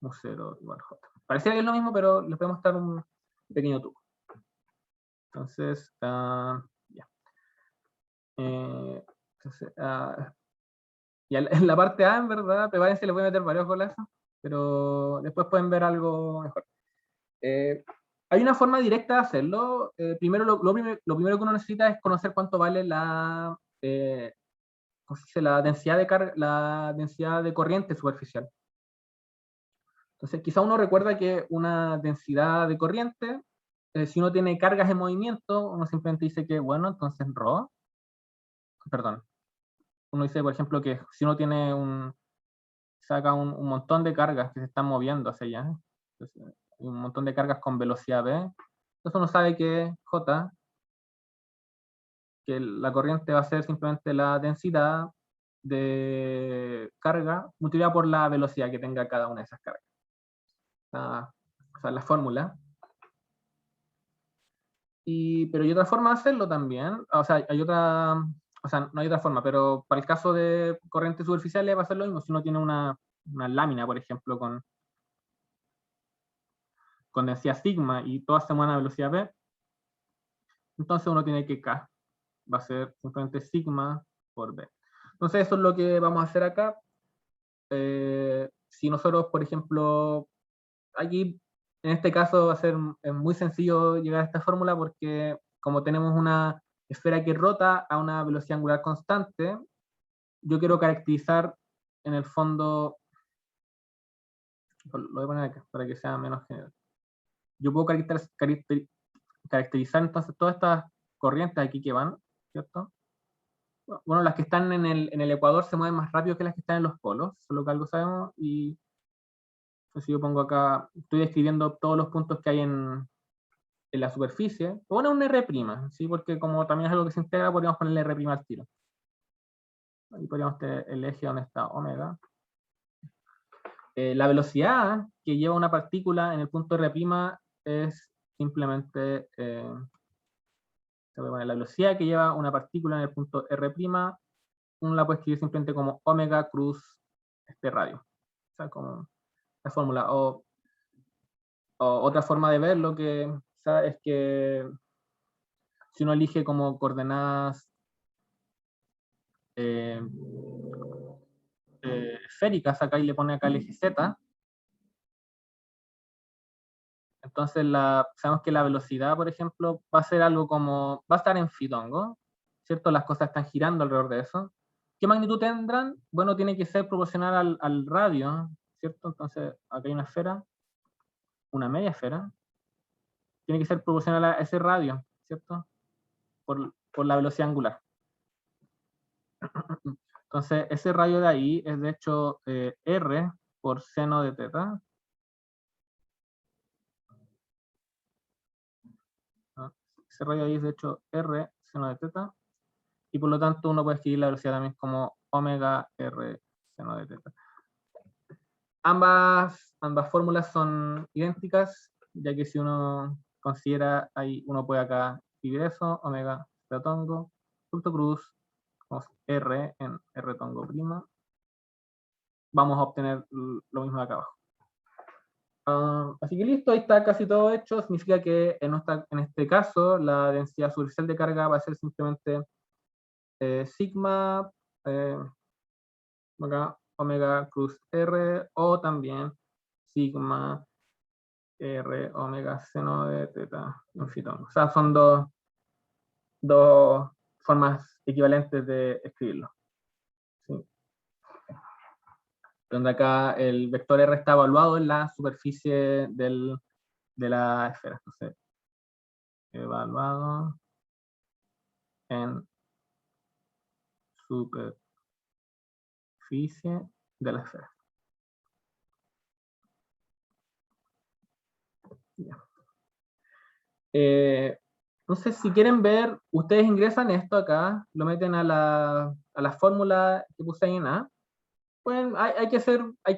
mu0 igual a J. Parecía que es lo mismo, pero le podemos dar un pequeño truco. Entonces, ya. Entonces, y en la parte A, en verdad, prepárense, le voy a meter varios golazos, pero después pueden ver algo mejor. Hay una forma directa de hacerlo. Primero, lo primero que uno necesita es conocer cuánto vale la densidad de corriente superficial. Entonces, quizá uno recuerda que una densidad de corriente si uno tiene cargas en movimiento, uno simplemente dice que, bueno, entonces ρ, perdón, uno dice, por ejemplo, que si uno tiene saca un montón de cargas que se están moviendo hacia allá, entonces, un montón de cargas con velocidad v, entonces uno sabe que J, que la corriente va a ser simplemente la densidad de carga multiplicada por la velocidad que tenga cada una de esas cargas. O sea, la fórmula. Pero hay otra forma de hacerlo también. O sea, no hay otra forma, pero para el caso de corrientes superficiales va a ser lo mismo. Si uno tiene una lámina, por ejemplo, con densidad sigma y todas se mueven a velocidad v, entonces uno tiene que K va a ser simplemente sigma por v. Entonces eso es lo que vamos a hacer acá. Si nosotros, por ejemplo, aquí en este caso va a ser muy sencillo llegar a esta fórmula porque como tenemos una esfera que rota a una velocidad angular constante, yo quiero caracterizar en el fondo, lo voy a poner acá para que sea menos general. Yo puedo caracterizar entonces todas estas corrientes aquí que van, ¿cierto? Bueno, las que están en el ecuador se mueven más rápido que las que están en los polos, eso es lo que algo sabemos, y entonces yo pongo acá, estoy describiendo todos los puntos que hay en la superficie, bueno, un R', ¿sí? Porque como también es algo que se integra, podríamos ponerle R' al tiro. Ahí podríamos tener el eje donde está omega. La velocidad que lleva una partícula en el punto R' es simplemente, la velocidad que lleva una partícula en el punto R', uno la puede escribir simplemente como omega cruz este radio. O sea, como la fórmula. O otra forma de verlo que es que si uno elige como coordenadas esféricas, acá y le pone acá el eje Z, entonces sabemos que la velocidad, por ejemplo, va a ser algo como, va a estar en fitongo, ¿cierto? Las cosas están girando alrededor de eso. ¿Qué magnitud tendrán? Bueno, tiene que ser proporcional al radio, ¿cierto? Entonces, acá hay una esfera, una media esfera, tiene que ser proporcional a ese radio, ¿cierto? Por la velocidad angular. Entonces, ese radio de ahí es de hecho R por seno de teta. ¿No? Ese radio ahí es de hecho R seno de teta. Y por lo tanto uno puede escribir la velocidad también como omega R seno de teta. Ambas fórmulas son idénticas, ya que si uno considera, ahí uno puede acá escribir eso, omega tongo, punto cruz, R en R tongo prima. Vamos a obtener lo mismo de acá abajo. Así que listo, ahí está casi todo hecho. Significa que en este caso la densidad superficial de carga va a ser simplemente sigma acá, omega cruz R, o también sigma R omega seno de teta infitón. O sea, son dos formas equivalentes de escribirlo. ¿Sí? Donde acá el vector R está evaluado en la superficie de la esfera. Entonces, evaluado en superficie de la esfera. Ya. Entonces, si quieren ver, ustedes ingresan esto acá, lo meten a la fórmula que puse ahí en A. Pues hay que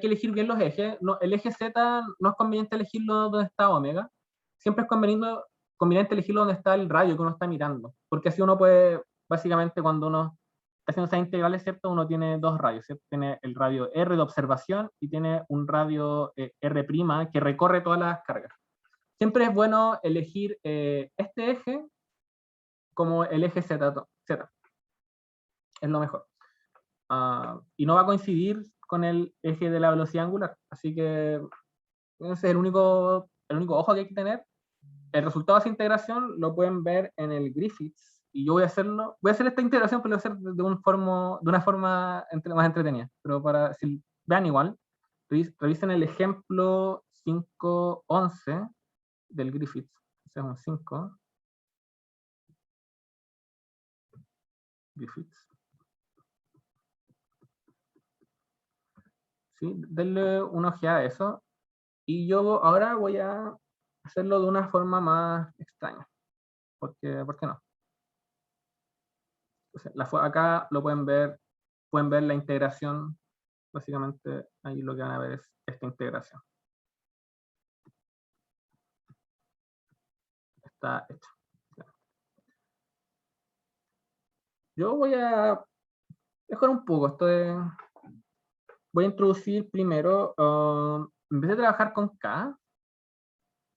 elegir bien los ejes. No, el eje Z no es conveniente elegirlo donde está omega. Siempre es conveniente elegirlo donde está el radio que uno está mirando. Porque así uno puede, básicamente, cuando uno está haciendo esas integrales, ¿cierto? Uno tiene dos radios, ¿cierto? Tiene el radio R de observación y tiene un radio R' que recorre todas las cargas. Siempre es bueno elegir este eje como el eje Z. Es lo mejor. Y no va a coincidir con el eje de la velocidad angular. Así que ese es el único ojo que hay que tener. El resultado de esa integración lo pueden ver en el Griffiths. Y yo voy a hacer esta integración, pero lo voy a hacer de una forma más entretenida. Pero si vean igual, revisen el ejemplo 5.11 del Griffiths. Entonces un 5. Griffiths. ¿Sí? Denle una ojeada a eso. Y yo ahora voy a hacerlo de una forma más extraña. ¿Por qué no? Entonces, acá lo pueden ver la integración. Básicamente ahí lo que van a ver es esta integración. Está hecho. Yo voy a dejar un poco esto de... Voy a introducir primero, en vez de trabajar con K,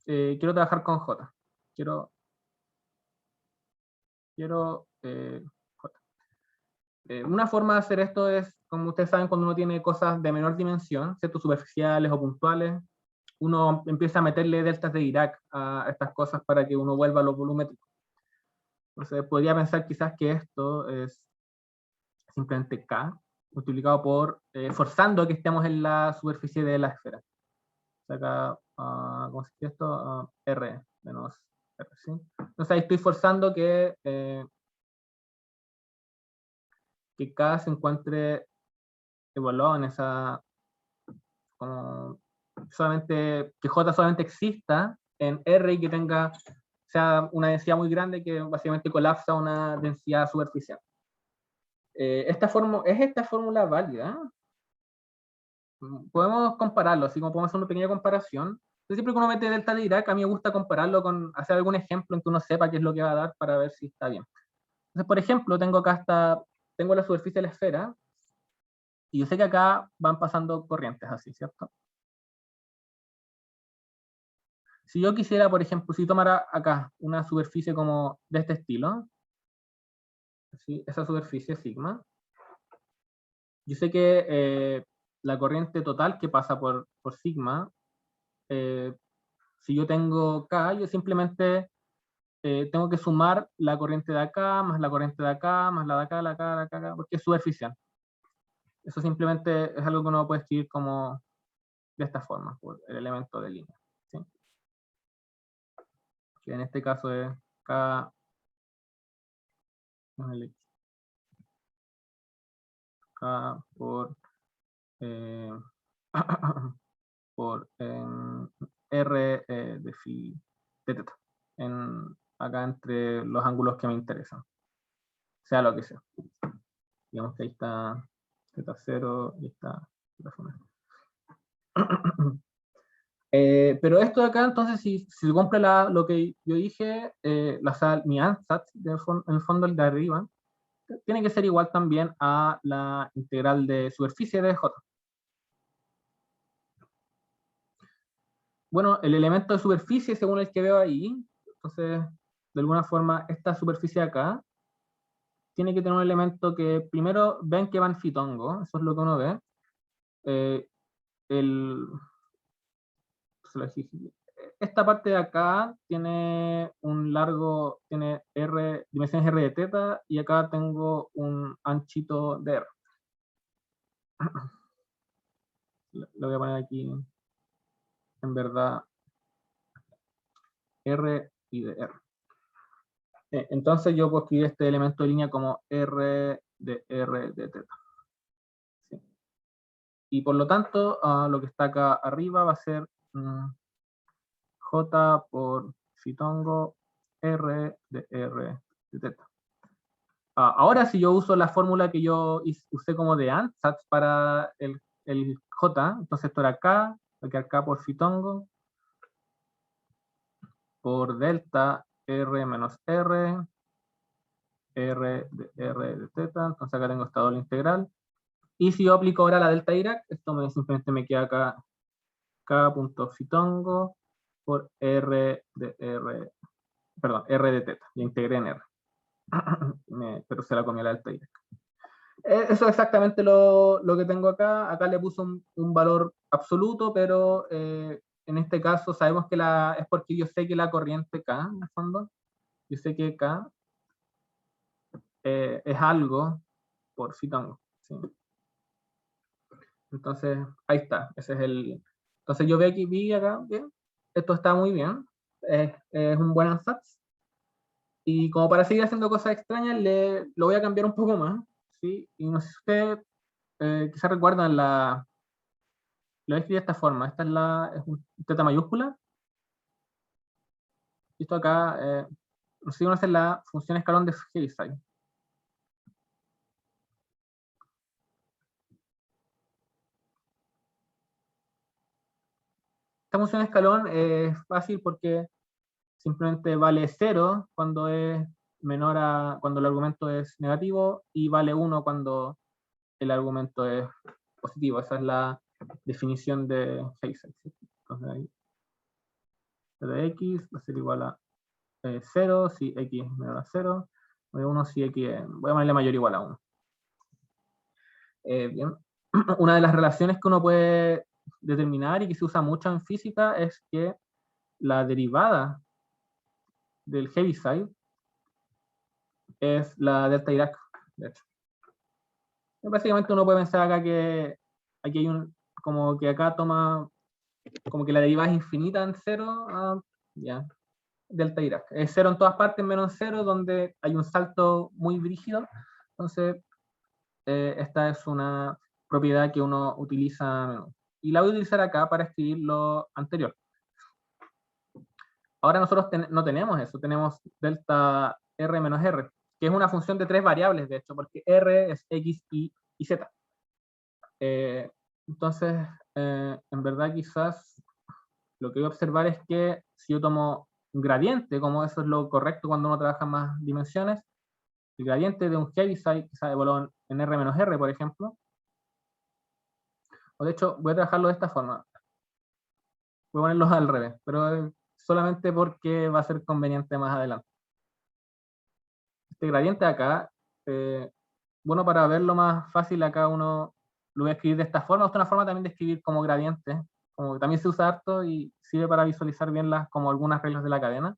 quiero trabajar con J. Quiero J. Una forma de hacer esto es, como ustedes saben, cuando uno tiene cosas de menor dimensión, ¿cierto? Superficiales o puntuales, uno empieza a meterle deltas de Dirac a estas cosas para que uno vuelva a lo volumétrico. Entonces podría pensar quizás que esto es simplemente K multiplicado por, forzando a que estemos en la superficie de la esfera. O sea, acá, ¿cómo se dice esto? R menos R, ¿sí? Entonces ahí estoy forzando que K se encuentre evaluado en esa, como solamente, que J solamente exista en R y que tenga, sea una densidad muy grande que básicamente colapsa una densidad superficial. ¿Es esta fórmula válida? Podemos compararlo, así como podemos hacer una pequeña comparación. Entonces, siempre que uno mete delta de Dirac, a mí me gusta compararlo con hacer algún ejemplo en que uno sepa qué es lo que va a dar para ver si está bien. Entonces, por ejemplo, tengo la superficie de la esfera, y yo sé que acá van pasando corrientes así, ¿cierto? Si yo quisiera, por ejemplo, si tomara acá una superficie como de este estilo, ¿sí? Esa superficie sigma, yo sé que la corriente total que pasa por sigma, eh, si yo tengo K, yo simplemente tengo que sumar la corriente de acá, más la corriente de acá, más la de acá, la de acá, la de acá, porque es superficial. Eso simplemente es algo que uno puede escribir como de esta forma, por el elemento de línea, ¿sí? Que en este caso es K más el X. K por por R de teta, acá entre los ángulos que me interesan, sea lo que sea. Digamos que ahí está teta 0 y está teta 1. Pero esto de acá, entonces, si se cumple lo que yo dije, mi ansatz, en el fondo el de arriba, tiene que ser igual también a la integral de superficie de J. Bueno, el elemento de superficie, según el que veo ahí, entonces, de alguna forma, esta superficie de acá tiene que tener un elemento que, primero, ven que va en fitongo, eso es lo que uno ve. Eh, el, esta parte de acá tiene tiene dimensiones R de teta, y acá tengo un anchito de R. Lo voy a poner aquí, en verdad, R y de R. Entonces yo puedo escribir este elemento de línea como R de teta. ¿Sí? Y por lo tanto, lo que está acá arriba va a ser J por fitongo R de teta. Ahora, si yo uso la fórmula que yo usé como de ansatz para el J, entonces esto era K, va a quedar K por fitongo, por delta R menos R de teta, entonces acá tengo esta doble integral. Y si yo aplico ahora la delta Dirac, esto simplemente me queda acá K punto fitongo por R de teta, y integré en R. Pero se la comió la delta Dirac. Eso es exactamente lo que tengo acá. Acá le puse un valor absoluto, pero en este caso sabemos que es porque yo sé que la corriente K, en el fondo, yo sé que K es algo por fitongo, ¿sí? Entonces, ahí está. Ese es entonces yo vi acá, bien, esto está muy bien. es un buen ansatz. Y como para seguir haciendo cosas extrañas, lo voy a cambiar un poco más, ¿sí? Y no sé si ustedes quizás recuerdan lo voy a escribir de esta forma. Esta es un teta mayúscula. Y esto acá, no sé si conocen la función escalón de Heaviside. Esta función escalón es fácil porque simplemente vale 0 cuando es cuando el argumento es negativo y vale 1 cuando el argumento es positivo. Esa es la definición de Heaviside. ¿Sí? Entonces ahí, de x va a ser igual a 0 si x es menor a 0, o 1 si x voy a ponerle mayor o igual a 1. Bien. Una de las relaciones que uno puede determinar y que se usa mucho en física es que la derivada del Heaviside es la delta Dirac, de hecho. Básicamente uno puede pensar acá que aquí hay como que acá toma, como que la derivada es infinita en 0, ya, delta Dirac. Es 0 en todas partes menos 0, donde hay un salto muy brígido. Entonces, esta es una propiedad que uno utiliza, y la voy a utilizar acá para escribir lo anterior. Ahora nosotros no tenemos eso, tenemos delta R menos R, que es una función de 3 variables, de hecho, porque R es X, Y Z. Entonces, en verdad quizás lo que voy a observar es que si yo tomo un gradiente, como eso es lo correcto cuando uno trabaja más dimensiones, el gradiente de un Heaviside, quizás evaluado en R menos R, por ejemplo, o de hecho voy a trabajarlo de esta forma. Voy a ponerlos al revés, pero solamente porque va a ser conveniente más adelante. Este gradiente acá, bueno, para verlo más fácil, acá uno lo voy a escribir de esta forma. Esta es una forma también de escribir como gradiente, como que también se usa harto y sirve para visualizar bien como algunas reglas de la cadena.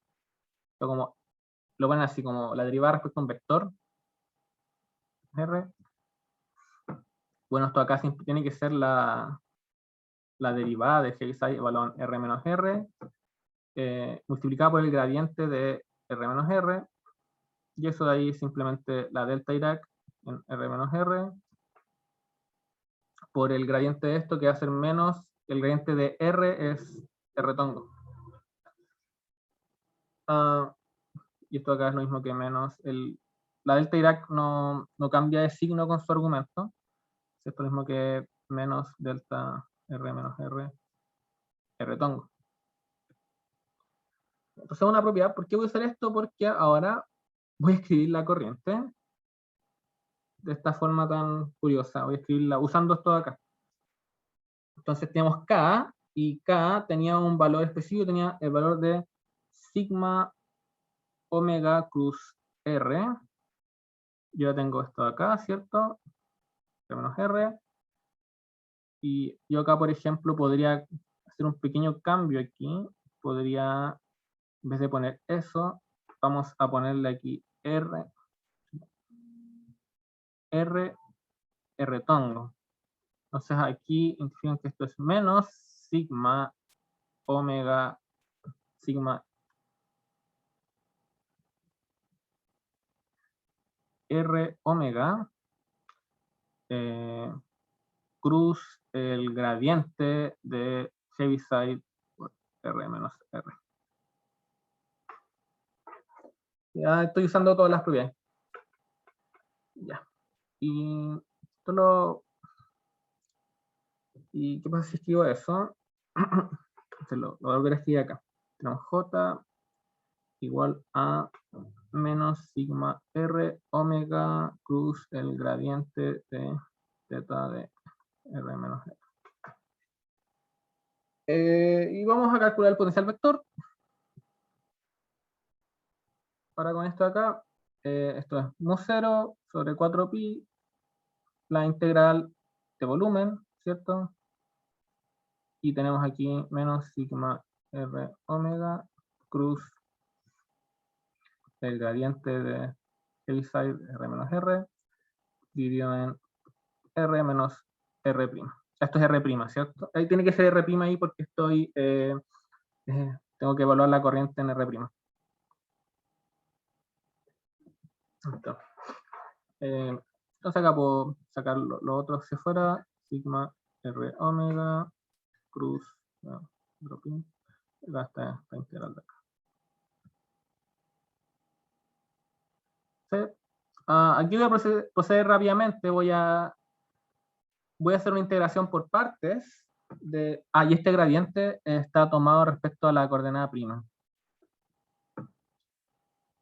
Pero como lo ponen así, como la derivada respecto a un vector, R. Bueno, esto acá siempre tiene que ser la derivada de Heaviside evaluado en R menos R, multiplicada por el gradiente de R menos R, y eso de ahí simplemente la delta Dirac en R menos R, por el gradiente de esto que va a ser menos, el gradiente de R es R tongo. Y esto acá es lo mismo que menos, la delta Dirac no cambia de signo con su argumento, es lo mismo que menos delta R menos R, R tongo. Entonces una propiedad, ¿por qué voy a usar esto? Porque ahora voy a escribir la corriente de esta forma tan curiosa, voy a escribirla usando esto de acá. Entonces tenemos K, y K tenía un valor específico, tenía el valor de sigma omega cruz R. Yo tengo esto acá, ¿cierto? R menos R. Y yo acá, por ejemplo, podría hacer un pequeño cambio aquí. Podría, en vez de poner eso, vamos a ponerle aquí R, R, R tongo. Entonces aquí indican que esto es menos sigma omega sigma R omega cruz el gradiente de Heaviside por R menos R. Ya estoy usando todas las propiedades. Ya. Y esto ¿y qué pasa si escribo eso? Entonces lo voy a volver a escribir acá. Tenemos J igual a menos sigma R omega cruz el gradiente de θ de R menos R. Y vamos a calcular el potencial vector. Para con esto acá, esto es mu 0 sobre 4pi, la integral de volumen, ¿cierto? Y tenemos aquí menos sigma R omega cruz el gradiente de Heaviside R menos R, dividido en R menos R'. Esto es R', ¿cierto? Ahí tiene que ser R' ahí porque estoy tengo que evaluar la corriente en R'. Entonces acá puedo sacar lo otro hacia afuera, sigma R omega, cruz, acá está esta integral de acá. ¿Sí? Aquí voy a proceder rápidamente, voy a hacer una integración por partes, y este gradiente está tomado respecto a la coordenada prima.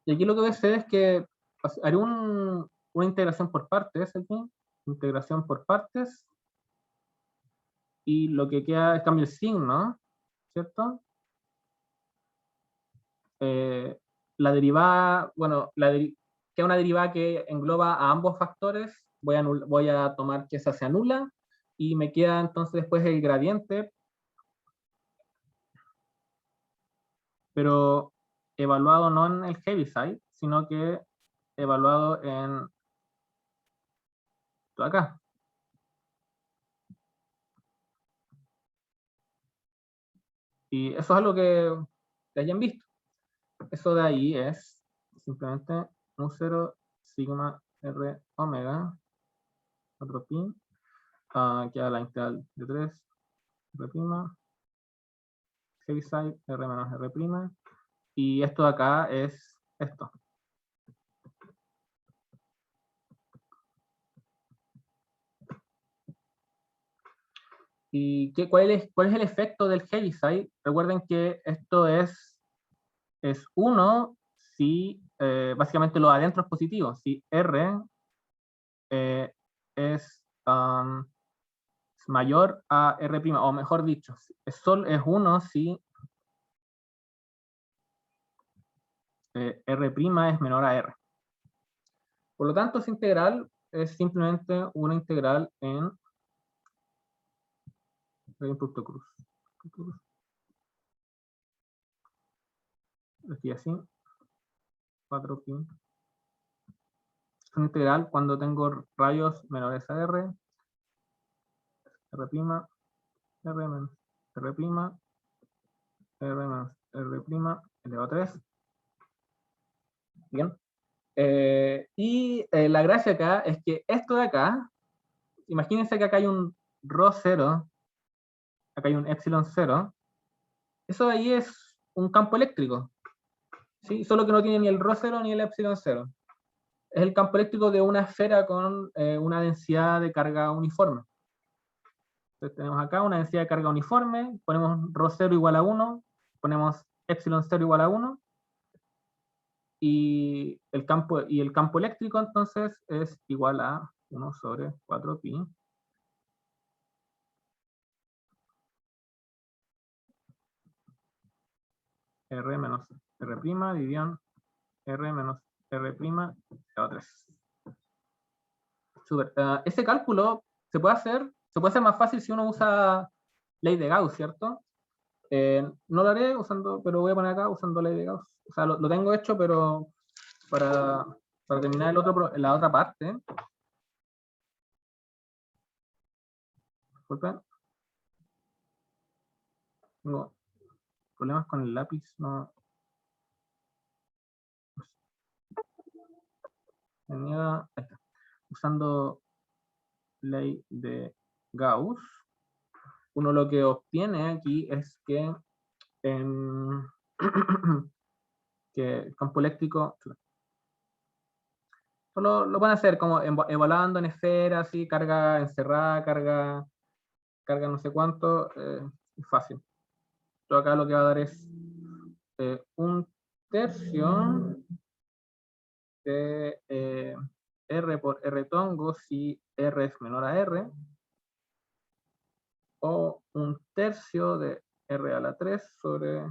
Y aquí lo que voy a hacer es que haré una integración por partes, aquí, integración por partes, y lo que queda es cambio el signo, ¿cierto? La derivada, bueno, queda una derivada que engloba a ambos factores, voy a tomar que esa se anula, y me queda entonces después el gradiente, pero evaluado no en el Heaviside, sino que evaluado en acá. Y eso es algo que hayan visto. Eso de ahí es simplemente un 0 sigma R omega, otro pi, queda la integral de 3 R', Heaviside R menos R', y esto de acá es esto. ¿Y cuál es el efecto del Heaviside? Recuerden que esto es 1 si básicamente lo de adentro es positivo. Si R es mayor a R', o mejor dicho, es 1 si R' es menor a R. Por lo tanto, esa integral es simplemente una integral en producto cruz. Aquí así, 4pi. Es una integral cuando tengo radios menores a R, R', R menos R', R menos R', elevado a 3. Bien. Y la gracia acá es que esto de acá, imagínense que acá hay un ρ 0, acá hay un epsilon 0, eso de ahí es un campo eléctrico, ¿sí? Solo que no tiene ni el ρ 0 ni el epsilon 0. Es el campo eléctrico de una esfera con una densidad de carga uniforme. Entonces tenemos acá una densidad de carga uniforme, ponemos ρ 0 igual a 1, ponemos epsilon 0 igual a 1, y el campo eléctrico entonces es igual a 1 sobre 4pi R menos R', dividido R menos R', elevado a 3. Super. Ese cálculo se puede hacer más fácil si uno usa ley de Gauss, ¿cierto? No lo haré usando, pero voy a poner acá usando ley de Gauss. O sea, lo tengo hecho, pero para terminar la otra parte. Disculpen. Tengo problemas con el lápiz, no. Ahí está. Usando ley de Gauss, uno lo que obtiene aquí es que que el campo eléctrico lo van a hacer como evaluando en esferas, ¿sí? Carga encerrada, carga no sé cuánto, es fácil. Yo acá lo que va a dar es 1/3 de R por R tongo si R es menor a R, o 1/3 de R a la 3 sobre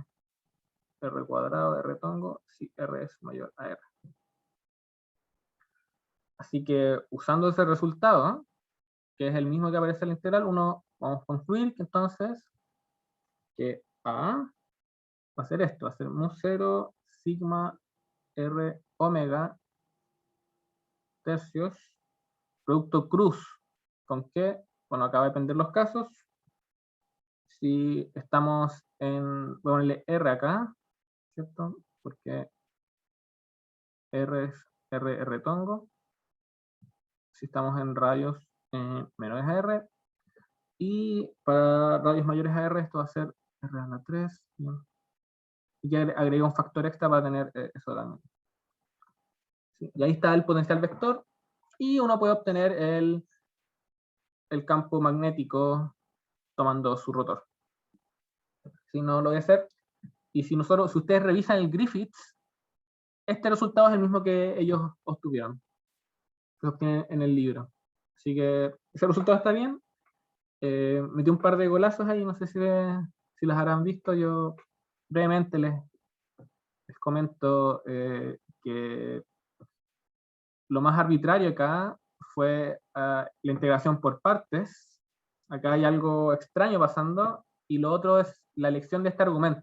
R cuadrado de R tongo si R es mayor a R. Así que usando ese resultado, que es el mismo que aparece en la integral, vamos a concluir que entonces que A va a ser esto, va a ser mu 0 sigma R omega tercios producto cruz. ¿Con qué? Bueno, acá va a depender los casos. si estamos en, voy a ponerle R acá, ¿cierto? Porque R es R tongo. Si estamos en radios menores a R. Y para radios mayores a R, esto va a ser R a la 3. Y ya agrego un factor extra para tener eso también. ¿Sí? Y ahí está el potencial vector. Y uno puede obtener el campo magnético tomando su rotor. Si no lo voy a hacer. Y si ustedes revisan el Griffiths, este resultado es el mismo que ellos obtuvieron, que obtienen en el libro. Así que ese resultado está bien. Metí un par de golazos ahí, no sé si las habrán visto. Yo brevemente les comento que lo más arbitrario acá fue la integración por partes. Acá hay algo extraño pasando, y lo otro es la elección de este argumento.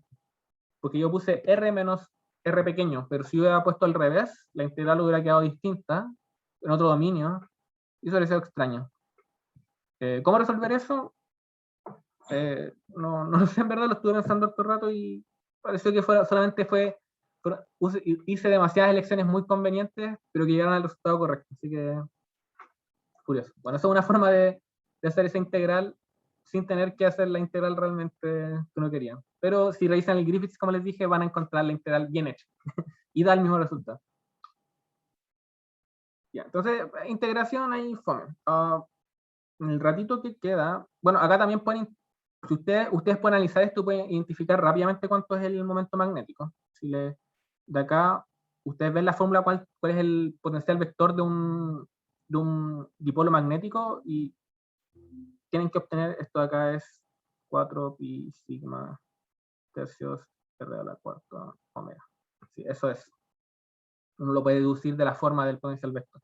Porque yo puse R menos R pequeño, pero si hubiera puesto al revés, la integral hubiera quedado distinta, en otro dominio, y eso pareció extraño. ¿Cómo resolver eso? No lo sé, en verdad, lo estuve pensando todo el rato y pareció que hice demasiadas elecciones muy convenientes, pero que llegaron al resultado correcto. Así que, curioso. Bueno, eso es una forma de hacer esa integral sin tener que hacer la integral realmente que uno quería. Pero si revisan el Griffiths, como les dije, van a encontrar la integral bien hecha y da el mismo resultado. Ya, entonces, integración ahí fome. En el ratito que queda, bueno, acá también pueden, si ustedes pueden analizar esto, pueden identificar rápidamente cuánto es el momento magnético. De acá, ustedes ven la fórmula, cuál es el potencial vector de un dipolo magnético, y tienen que obtener, esto de acá es 4 pi sigma tercios r a la cuarta omega. Sí, eso es. Uno lo puede deducir de la forma del potencial vector.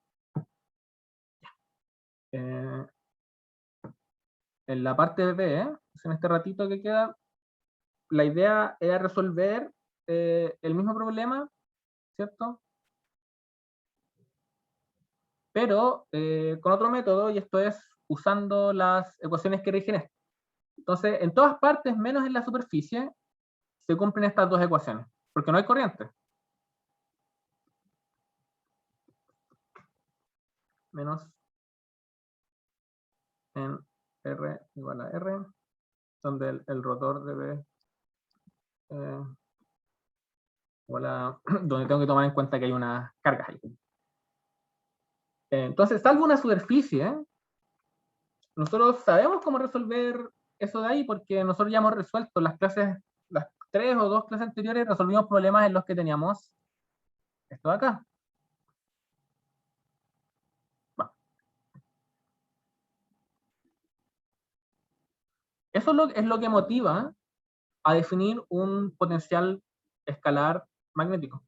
En la parte B, en este ratito que queda, la idea era resolver el mismo problema, ¿cierto? Pero con otro método, y esto es usando las ecuaciones que rigen esto. Entonces, en todas partes, menos en la superficie, se cumplen estas dos ecuaciones, porque no hay corriente. Menos en R igual a R, donde el rotor debe igual a, donde tengo que tomar en cuenta que hay unas cargas ahí. Entonces, salvo una superficie, nosotros sabemos cómo resolver eso de ahí, porque nosotros ya hemos resuelto las 3 o 2 clases anteriores, resolvimos problemas en los que teníamos esto de acá. Bueno. Eso es lo que motiva a definir un potencial escalar magnético.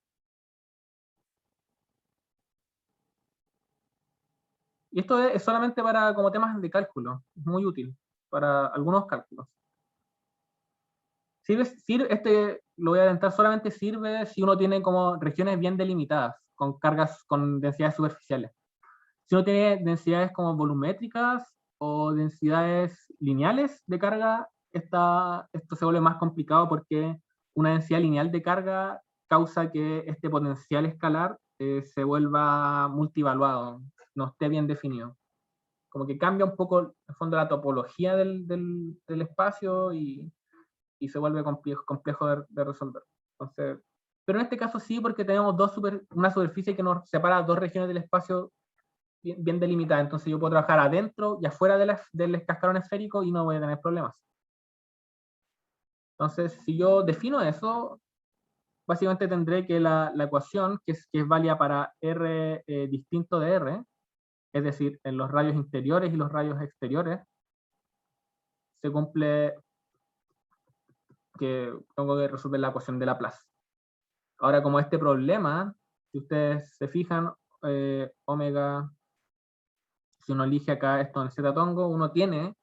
Y esto es solamente para como temas de cálculo, es muy útil para algunos cálculos. Lo voy a adelantar, solamente sirve si uno tiene como regiones bien delimitadas, con cargas, con densidades superficiales. Si uno tiene densidades como volumétricas o densidades lineales de carga, esto se vuelve más complicado, porque una densidad lineal de carga causa que este potencial escalar se vuelva multivaluado, no esté bien definido. Como que cambia un poco, en el fondo, la topología del espacio, y se vuelve complejo de resolver. Entonces, pero en este caso sí, porque tenemos una superficie que nos separa dos regiones del espacio bien delimitada. Entonces yo puedo trabajar adentro y afuera del cascarón esférico y no voy a tener problemas. Entonces, si yo defino eso, básicamente tendré que la ecuación, que es válida para R distinto de R, es decir, en los radios interiores y los radios exteriores, se cumple que tengo que resolver la ecuación de Laplace. Ahora, como este problema, si ustedes se fijan, omega, si uno elige acá esto en z tongo, uno tiene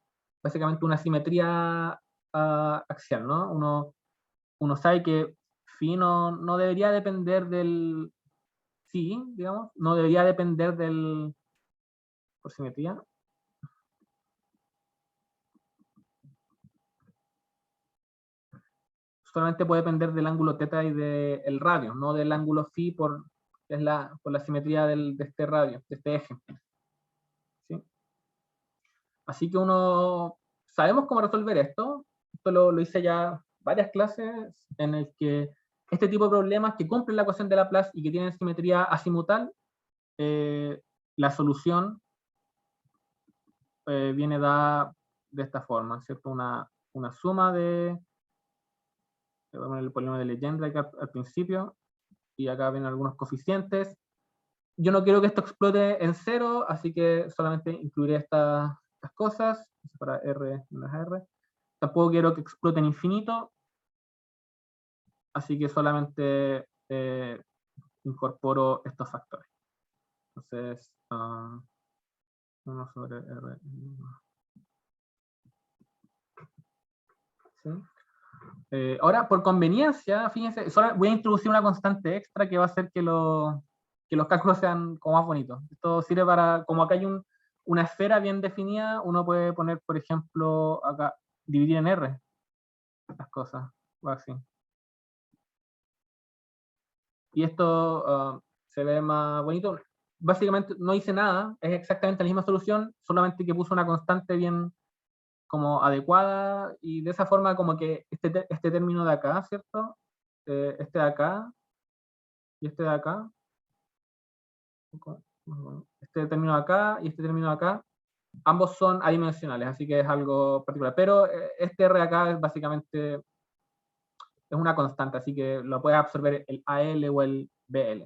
básicamente una simetría axial, ¿no? Uno sabe que phi no debería depender del phi, digamos, no debería depender del, por simetría, solamente puede depender del ángulo teta y del radio, no del ángulo phi por la simetría de este radio, de este eje. ¿Sí? Así que sabemos cómo resolver esto. Esto lo hice ya varias clases en el que este tipo de problemas que cumplen la ecuación de Laplace y que tienen simetría azimutal, la solución viene dada de esta forma, ¿cierto? Una suma voy a poner el polinomio de Legendre acá al principio, y acá vienen algunos coeficientes. Yo no quiero que esto explote en cero, así que solamente incluiré estas cosas, para R menos R. Tampoco quiero que explote en infinito, así que solamente incorporo estos factores. Entonces, 1 sobre R. ¿Sí? Ahora, por conveniencia, fíjense, solo voy a introducir una constante extra que va a hacer que los cálculos sean como más bonitos. Esto sirve para, como acá hay una esfera bien definida, uno puede poner, por ejemplo, acá, dividir en R las cosas, o así. Y esto se ve más bonito. Básicamente no hice nada, es exactamente la misma solución, solamente que puse una constante bien como adecuada, y de esa forma como que este término de acá, ¿cierto? Este de acá y este de acá, este término de acá y este término de acá, ambos son adimensionales, así que es algo particular. Pero este R de acá es básicamente es una constante, así que lo puede absorber el AL o el BL.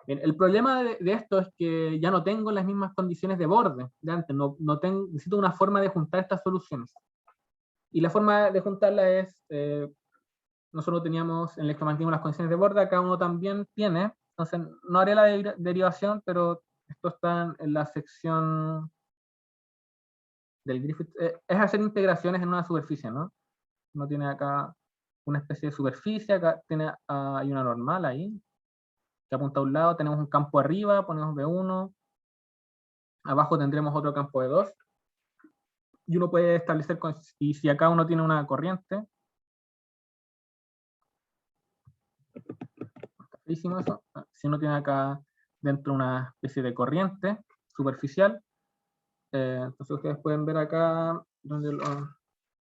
Bien, el problema de esto es que ya no tengo las mismas condiciones de borde de antes, necesito una forma de juntar estas soluciones. Y la forma de juntarla es, nosotros teníamos en electromagnetismo las condiciones de borde, acá uno también tiene, entonces no haré la derivación, pero esto está en la sección del Griffith, es hacer integraciones en una superficie, ¿no? Uno tiene acá una especie de superficie, acá hay una normal ahí, que apunta a un lado, tenemos un campo arriba, ponemos B1, abajo tendremos otro campo de 2, y uno puede establecer, y si acá uno tiene una corriente, eso, si uno tiene acá dentro una especie de corriente superficial, entonces ustedes pueden ver acá, donde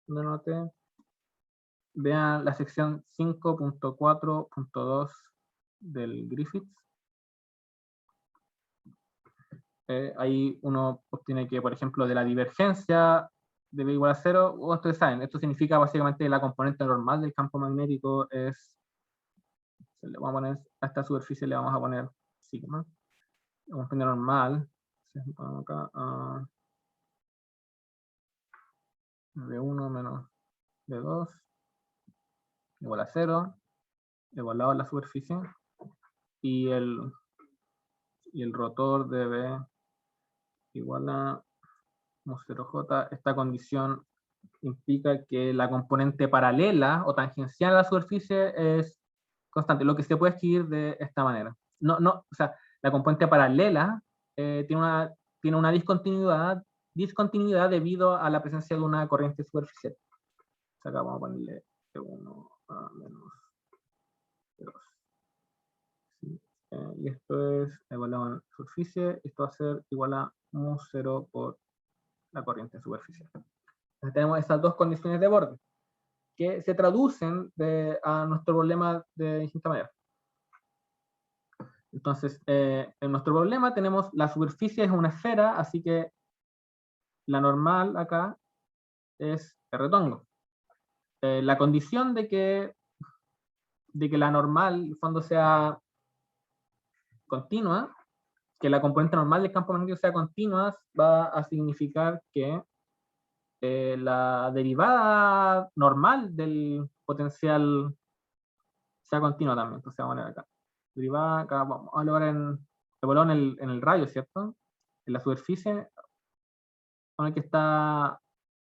noté, vean la sección 5.4.2 del Griffith. Ahí uno obtiene que, por ejemplo, de la divergencia de B igual a 0, ustedes saben, esto significa básicamente la componente normal del campo magnético es, le vamos a poner, a esta superficie le vamos a poner sigma, la componente normal, acá, B1 menos B2 igual a 0, igualado a la superficie, y el rotor de B igual a 0J. Esta condición implica que la componente paralela o tangencial a la superficie es constante, lo que se puede escribir de esta manera. O sea, la componente paralela tiene una discontinuidad debido a la presencia de una corriente superficial. O sea, acá vamos a ponerle 1 a menos 2. ¿Sí? Y esto es igual a superficie, esto va a ser igual a mu0 por la corriente superficial. Entonces tenemos estas dos condiciones de borde que se traducen a nuestro problema de distinta manera. Entonces, en nuestro problema tenemos la superficie es una esfera, así que la normal acá es R-tongo. La condición de que la normal, en el fondo, sea continua, que la componente normal del campo magnético sea continua, va a significar que la derivada normal del potencial sea continua también. Entonces vamos a poner acá. Derivada, acá vamos a lograr en el radio, ¿cierto? En la superficie, con el que está,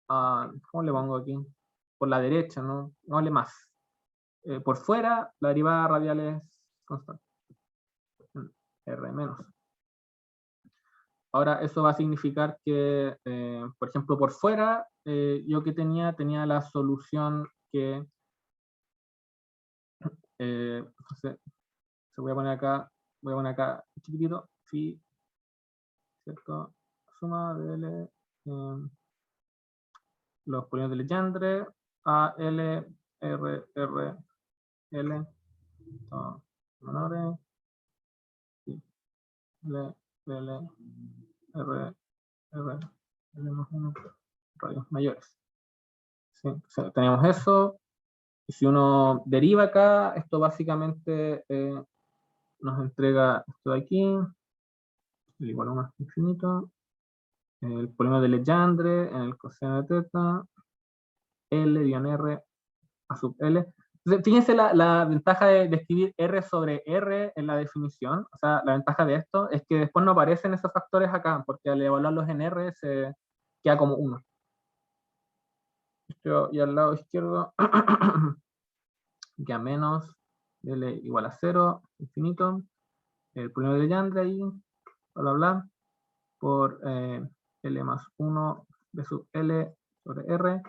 ¿cómo le pongo aquí? Por la derecha, no hable más. Por fuera, la derivada radial es constante. R menos. Ahora, eso va a significar que, por ejemplo, por fuera, yo que tenía la solución que entonces, voy a poner acá chiquitito, phi, ¿cierto? Suma de L, los polinomios de Legendre, A, L, R, R, L, menores, L, L, R, R, L más 1, radios mayores. ¿Sí? O sea, tenemos eso, y si uno deriva acá, esto básicamente nos entrega esto de aquí, el igual a 1 infinito, el polinomio de Legendre en el coseno de teta, L, R, a sub L. Entonces, fíjense la ventaja de escribir R sobre R en la definición. O sea, la ventaja de esto es que después no aparecen esos factores acá, porque al evaluarlos en R se queda como 1. Y al lado izquierdo queda menos L igual a 0, infinito. El polinomio de Legendre ahí, bla, bla, bla, por L más 1 de sub L sobre R.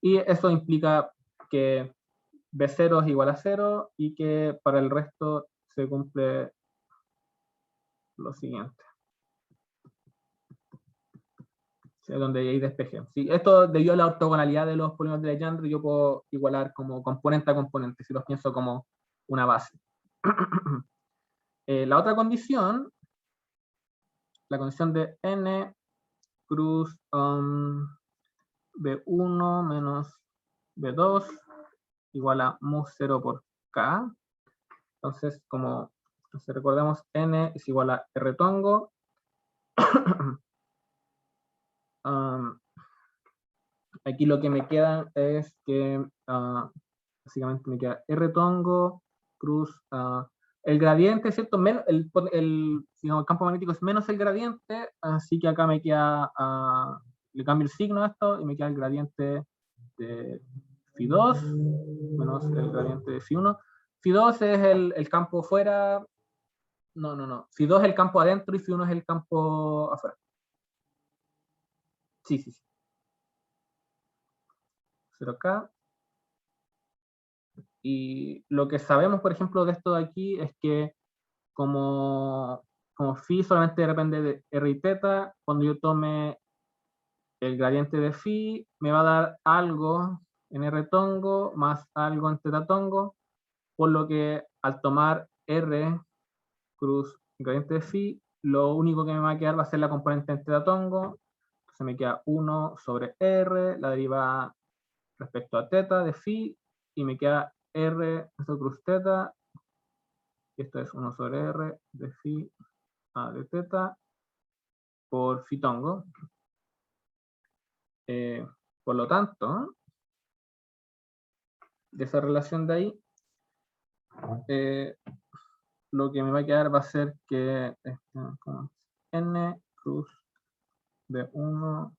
Y eso implica que B0 es igual a 0 y que para el resto se cumple lo siguiente. ¿Sí? Donde hay despeje. ¿Sí? Esto debido a la ortogonalidad de los polinomios de Legendre, yo puedo igualar como componente a componente, si los pienso como una base. La otra condición, la condición de n cruz B1 menos B2 igual a mu 0 por K. Entonces, como recordemos, n es igual a R tongo. Aquí lo que me queda es que básicamente me queda R tongo, cruz, el gradiente, ¿cierto? Digamos, el campo magnético es menos el gradiente, así que acá me queda, le cambio el signo a esto y me queda el gradiente de Φ2 menos el gradiente de Φ1. Φ2 es el campo fuera, no. Φ2 es el campo adentro y Φ1 es el campo afuera. Sí. 0K. Y lo que sabemos, por ejemplo, de esto de aquí es que como phi solamente depende de r y teta, cuando yo tome el gradiente de phi, me va a dar algo en r tongo más algo en teta tongo, por lo que al tomar r cruz gradiente de phi, lo único que me va a quedar va a ser la componente en teta tongo, entonces me queda 1 sobre r, la derivada respecto a teta de phi, y me queda r cruz teta, y esto es 1 sobre r de phi a de teta por phi tongo. Por lo tanto, de esa relación de ahí, lo que me va a quedar va a ser que n cruz de 1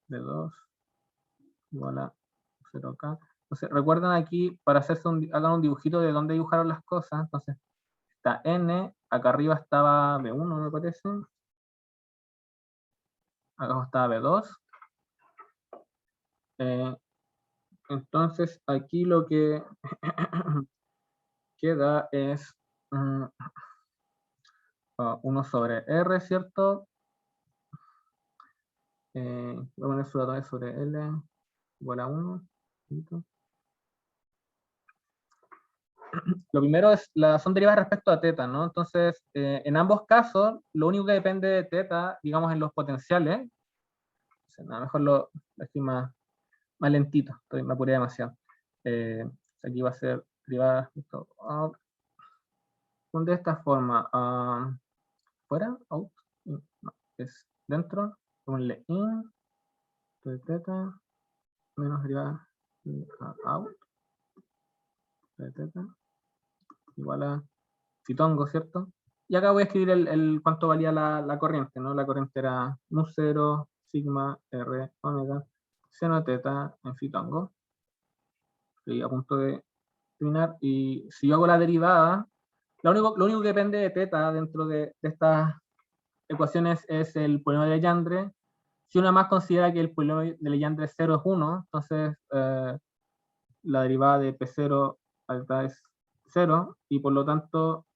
de 2 igual a 0K. Entonces, recuerden aquí, para hacerse hagan un dibujito de dónde dibujaron las cosas. Entonces, está n, acá arriba estaba B1, me parece. Acá abajo estaba B2. Entonces, aquí lo que queda es 1 sobre R, ¿cierto? Voy a poner su dato sobre L igual a 1. Lo primero es, son derivadas respecto a teta, ¿no? Entonces, en ambos casos, lo único que depende de teta, digamos en los potenciales, a lo mejor lo estoy más lentito, me apuré demasiado. Aquí va a ser derivada respecto a de esta forma, fuera, out, no, es dentro, ponle in, de teta, menos derivada out, de teta, igual a fitongo, ¿cierto? Y acá voy a escribir el cuánto valía la corriente, ¿no? La corriente era mu 0, sigma, r, omega, seno de teta en fitongo. Estoy a punto de terminar, y si yo hago la derivada, lo único que depende de teta dentro de estas ecuaciones es el polinomio de Legendre. Si uno más considera que el polinomio de Legendre 0 es 1, entonces la derivada de P0 alta es 0, y por lo tanto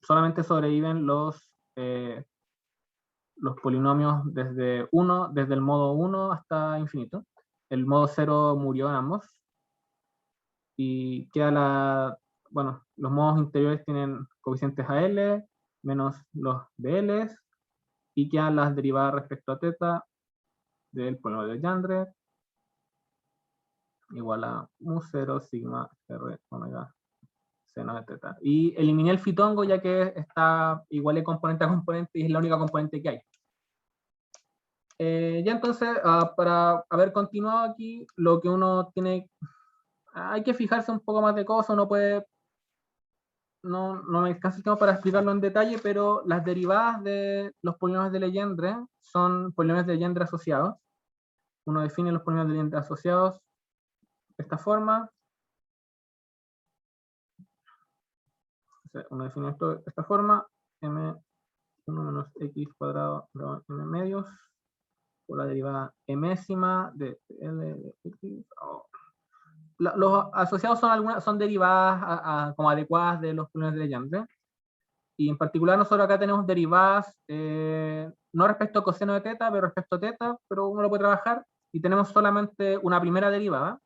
solamente sobreviven los polinomios desde el modo 1 hasta infinito. El modo 0 murió en ambos, y queda bueno, los modos interiores tienen coeficientes AL menos los BL, y quedan las derivadas respecto a teta del polinomio de Legendre igual a mu0 sigma r omega seno de teta. Y eliminé el fitongo ya que está igual de componente a componente y es la única componente que hay. Ya entonces, para haber continuado aquí, lo que uno tiene, hay que fijarse un poco más de cosas, uno puede, no me alcanza el tiempo para explicarlo en detalle, pero las derivadas de los polinomios de Legendre son polinomios de Legendre asociados. Uno define los polinomios de Legendre asociados de esta forma. Uno define esto de esta forma: m1 menos x cuadrado m medios por la derivada mésima de l de x. Los asociados son derivadas como adecuadas de los polinomios de Legendre. Y en particular nosotros acá tenemos derivadas no respecto a coseno de teta, pero respecto a teta, pero uno lo puede trabajar, y tenemos solamente una primera derivada,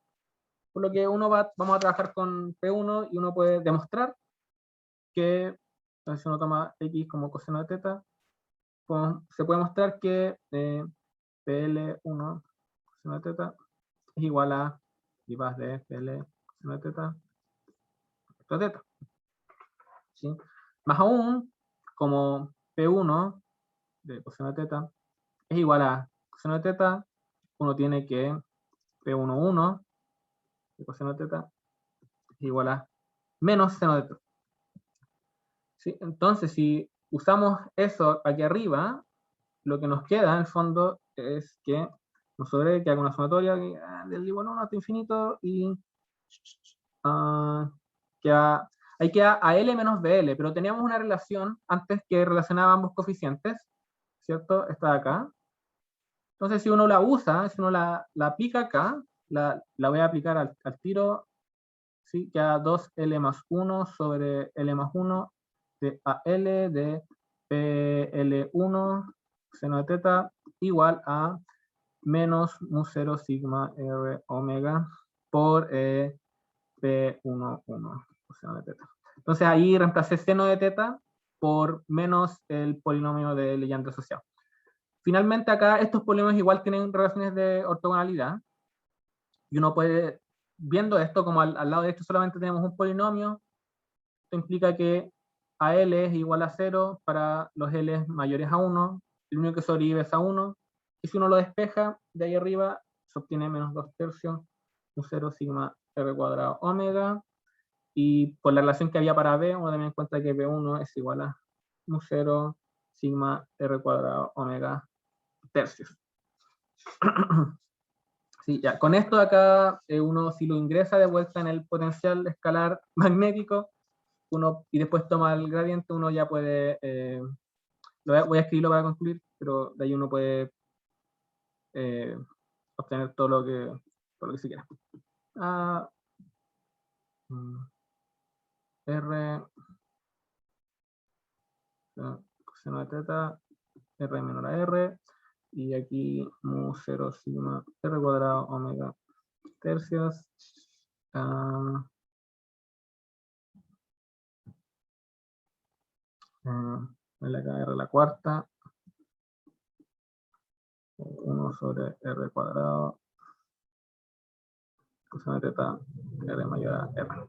por lo que vamos a trabajar con P1 y uno puede demostrar que, si uno toma x como coseno de teta, se puede mostrar que PL1 coseno de teta es igual a derivadas de PL coseno de teta respecto a teta. ¿Sí? Más aún, como P1 de coseno de teta es igual a coseno de teta, uno tiene que P11 de coseno de teta es igual a menos seno de teta. ¿Sí? Entonces, si usamos eso aquí arriba, lo que nos queda en el fondo es que nos sobre que haga una sumatoria del igual 1 hasta infinito, y ahí queda a L menos BL, pero teníamos una relación antes que relacionaba ambos coeficientes, ¿cierto? Esta de acá. Entonces, si uno la usa, si uno la aplica acá, la voy a aplicar al tiro, ¿sí? Queda 2L más 1 sobre L más 1 de AL de PL1 seno de teta igual a menos mu0 sigma r omega por P11 seno de teta. Entonces ahí reemplacé seno de teta por menos el polinomio de Legendre asociado. Finalmente acá estos polinomios igual tienen relaciones de ortogonalidad, y uno puede, viendo esto como al lado derecho solamente tenemos un polinomio, esto implica que AL es igual a 0 para los L mayores a 1, el único que sobrevive es a 1, y si uno lo despeja de ahí arriba, se obtiene menos 2 tercios, un 0 sigma r cuadrado omega, y por la relación que había para B, uno también encuentra que B1 es igual a un 0 sigma r cuadrado omega tercios. Sí, ya. Con esto de acá, uno si lo ingresa de vuelta en el potencial escalar magnético, y después toma el gradiente, uno ya puede, voy a escribirlo para concluir, pero de ahí uno puede obtener todo lo que se quiera. R coseno de teta, R menor a R, y aquí mu 0 sigma R cuadrado omega tercios. Acá R a la cuarta, 1 sobre R cuadrado coseno de teta R mayor a R.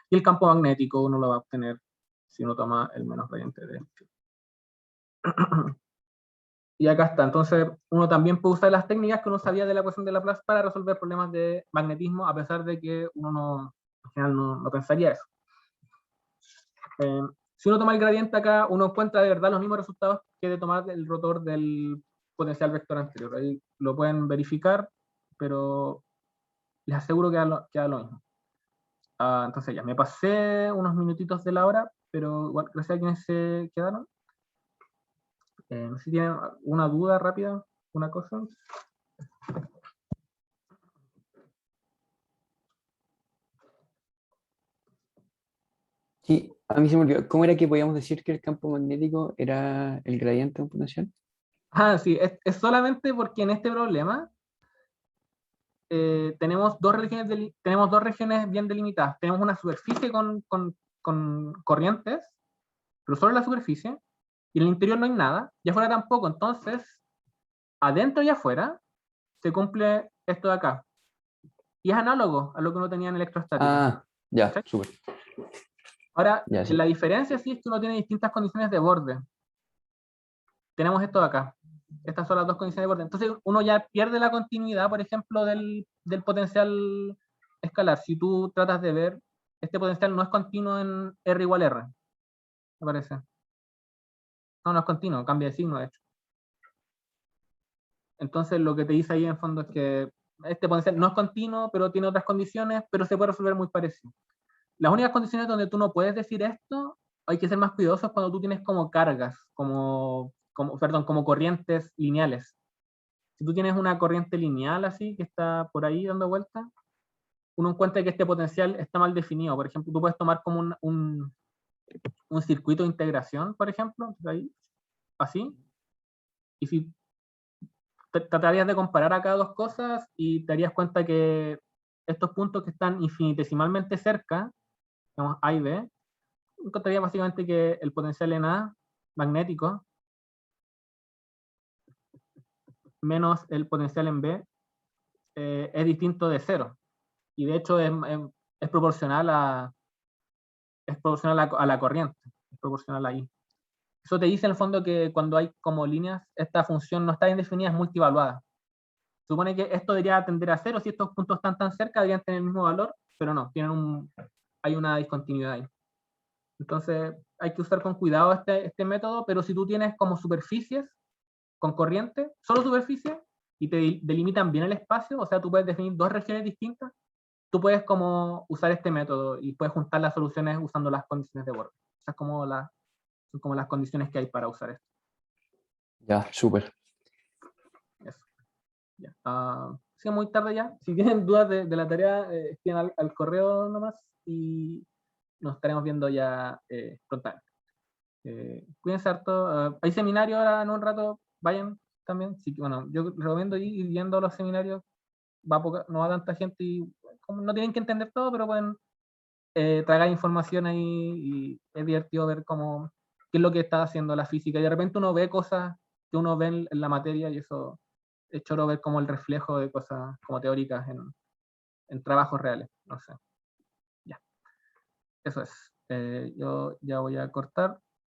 Y el campo magnético uno lo va a obtener si uno toma el menos radiante de este. Y acá está. Entonces, uno también puede usar las técnicas que uno sabía de la ecuación de Laplace para resolver problemas de magnetismo, a pesar de que uno al final no pensaría eso. Si uno toma el gradiente acá, uno encuentra de verdad los mismos resultados que de tomar el rotor del potencial vector anterior. Ahí lo pueden verificar, pero les aseguro que queda lo mismo. Entonces ya, me pasé unos minutitos de la hora, pero igual, gracias a quienes se quedaron. No sé si tienen una duda rápida, una cosa. Sí, a mí se me olvidó. ¿Cómo era que podíamos decir que el campo magnético era el gradiente de un potencial? Ah, sí, es solamente porque en este problema tenemos dos regiones bien delimitadas. Tenemos una superficie con corrientes, pero solo la superficie, y en el interior no hay nada, y afuera tampoco. Entonces, adentro y afuera se cumple esto de acá. Y es análogo a lo que uno tenía en electrostática. Ah, ya, ¿Cachai? súper. Ahora, Ya, sí. la diferencia sí es que uno tiene distintas condiciones de borde. Tenemos esto de acá. Estas son las dos condiciones de borde. Entonces, uno ya pierde la continuidad, por ejemplo, del potencial escalar. Si tú tratas de ver, este potencial no es continuo en R igual R, me parece. No, no es continuo, cambia de signo, de hecho. Entonces, lo que te dice ahí en fondo es que este potencial no es continuo, pero tiene otras condiciones, pero se puede resolver muy parecido. Las únicas condiciones donde tú no puedes decir esto, hay que ser más cuidadosos cuando tú tienes como cargas, como corrientes lineales. Si tú tienes una corriente lineal así, que está por ahí dando vuelta, uno encuentra que este potencial está mal definido. Por ejemplo, tú puedes tomar como un circuito de integración, por ejemplo, ahí, así, y si tratarías de comparar acá dos cosas y te darías cuenta que estos puntos que están infinitesimalmente cerca, digamos A y B, encontraría básicamente que el potencial en A magnético menos el potencial en B es distinto de cero. Y de hecho es proporcional a la corriente, es proporcional ahí. Eso te dice en el fondo que cuando hay como líneas, esta función no está bien definida, es multivaluada. Supone que esto debería tender a cero si estos puntos están tan cerca, deberían tener el mismo valor, pero no, hay una discontinuidad ahí. Entonces hay que usar con cuidado este método, pero si tú tienes como superficies con corriente, solo superficie, y te delimitan bien el espacio, o sea, tú puedes definir dos regiones distintas, tú puedes como usar este método y puedes juntar las soluciones usando las condiciones de borde. Esas son como las condiciones que hay para usar esto. Ya, súper. Eso. Ya. Sí, muy tarde ya. Si tienen dudas de la tarea, escriban al correo nomás y nos estaremos viendo ya prontamente. Cuídense harto. Hay seminario ahora en un rato, vayan también. Sí, bueno, yo recomiendo ir viendo los seminarios. No va tanta gente y como no tienen que entender todo, pero pueden tragar información ahí y es divertido ver qué es lo que está haciendo la física. Y de repente uno ve cosas que uno ve en la materia y eso es choro ver como el reflejo de cosas como teóricas en trabajos reales. No sé. Ya, eso es. Yo ya voy a cortar.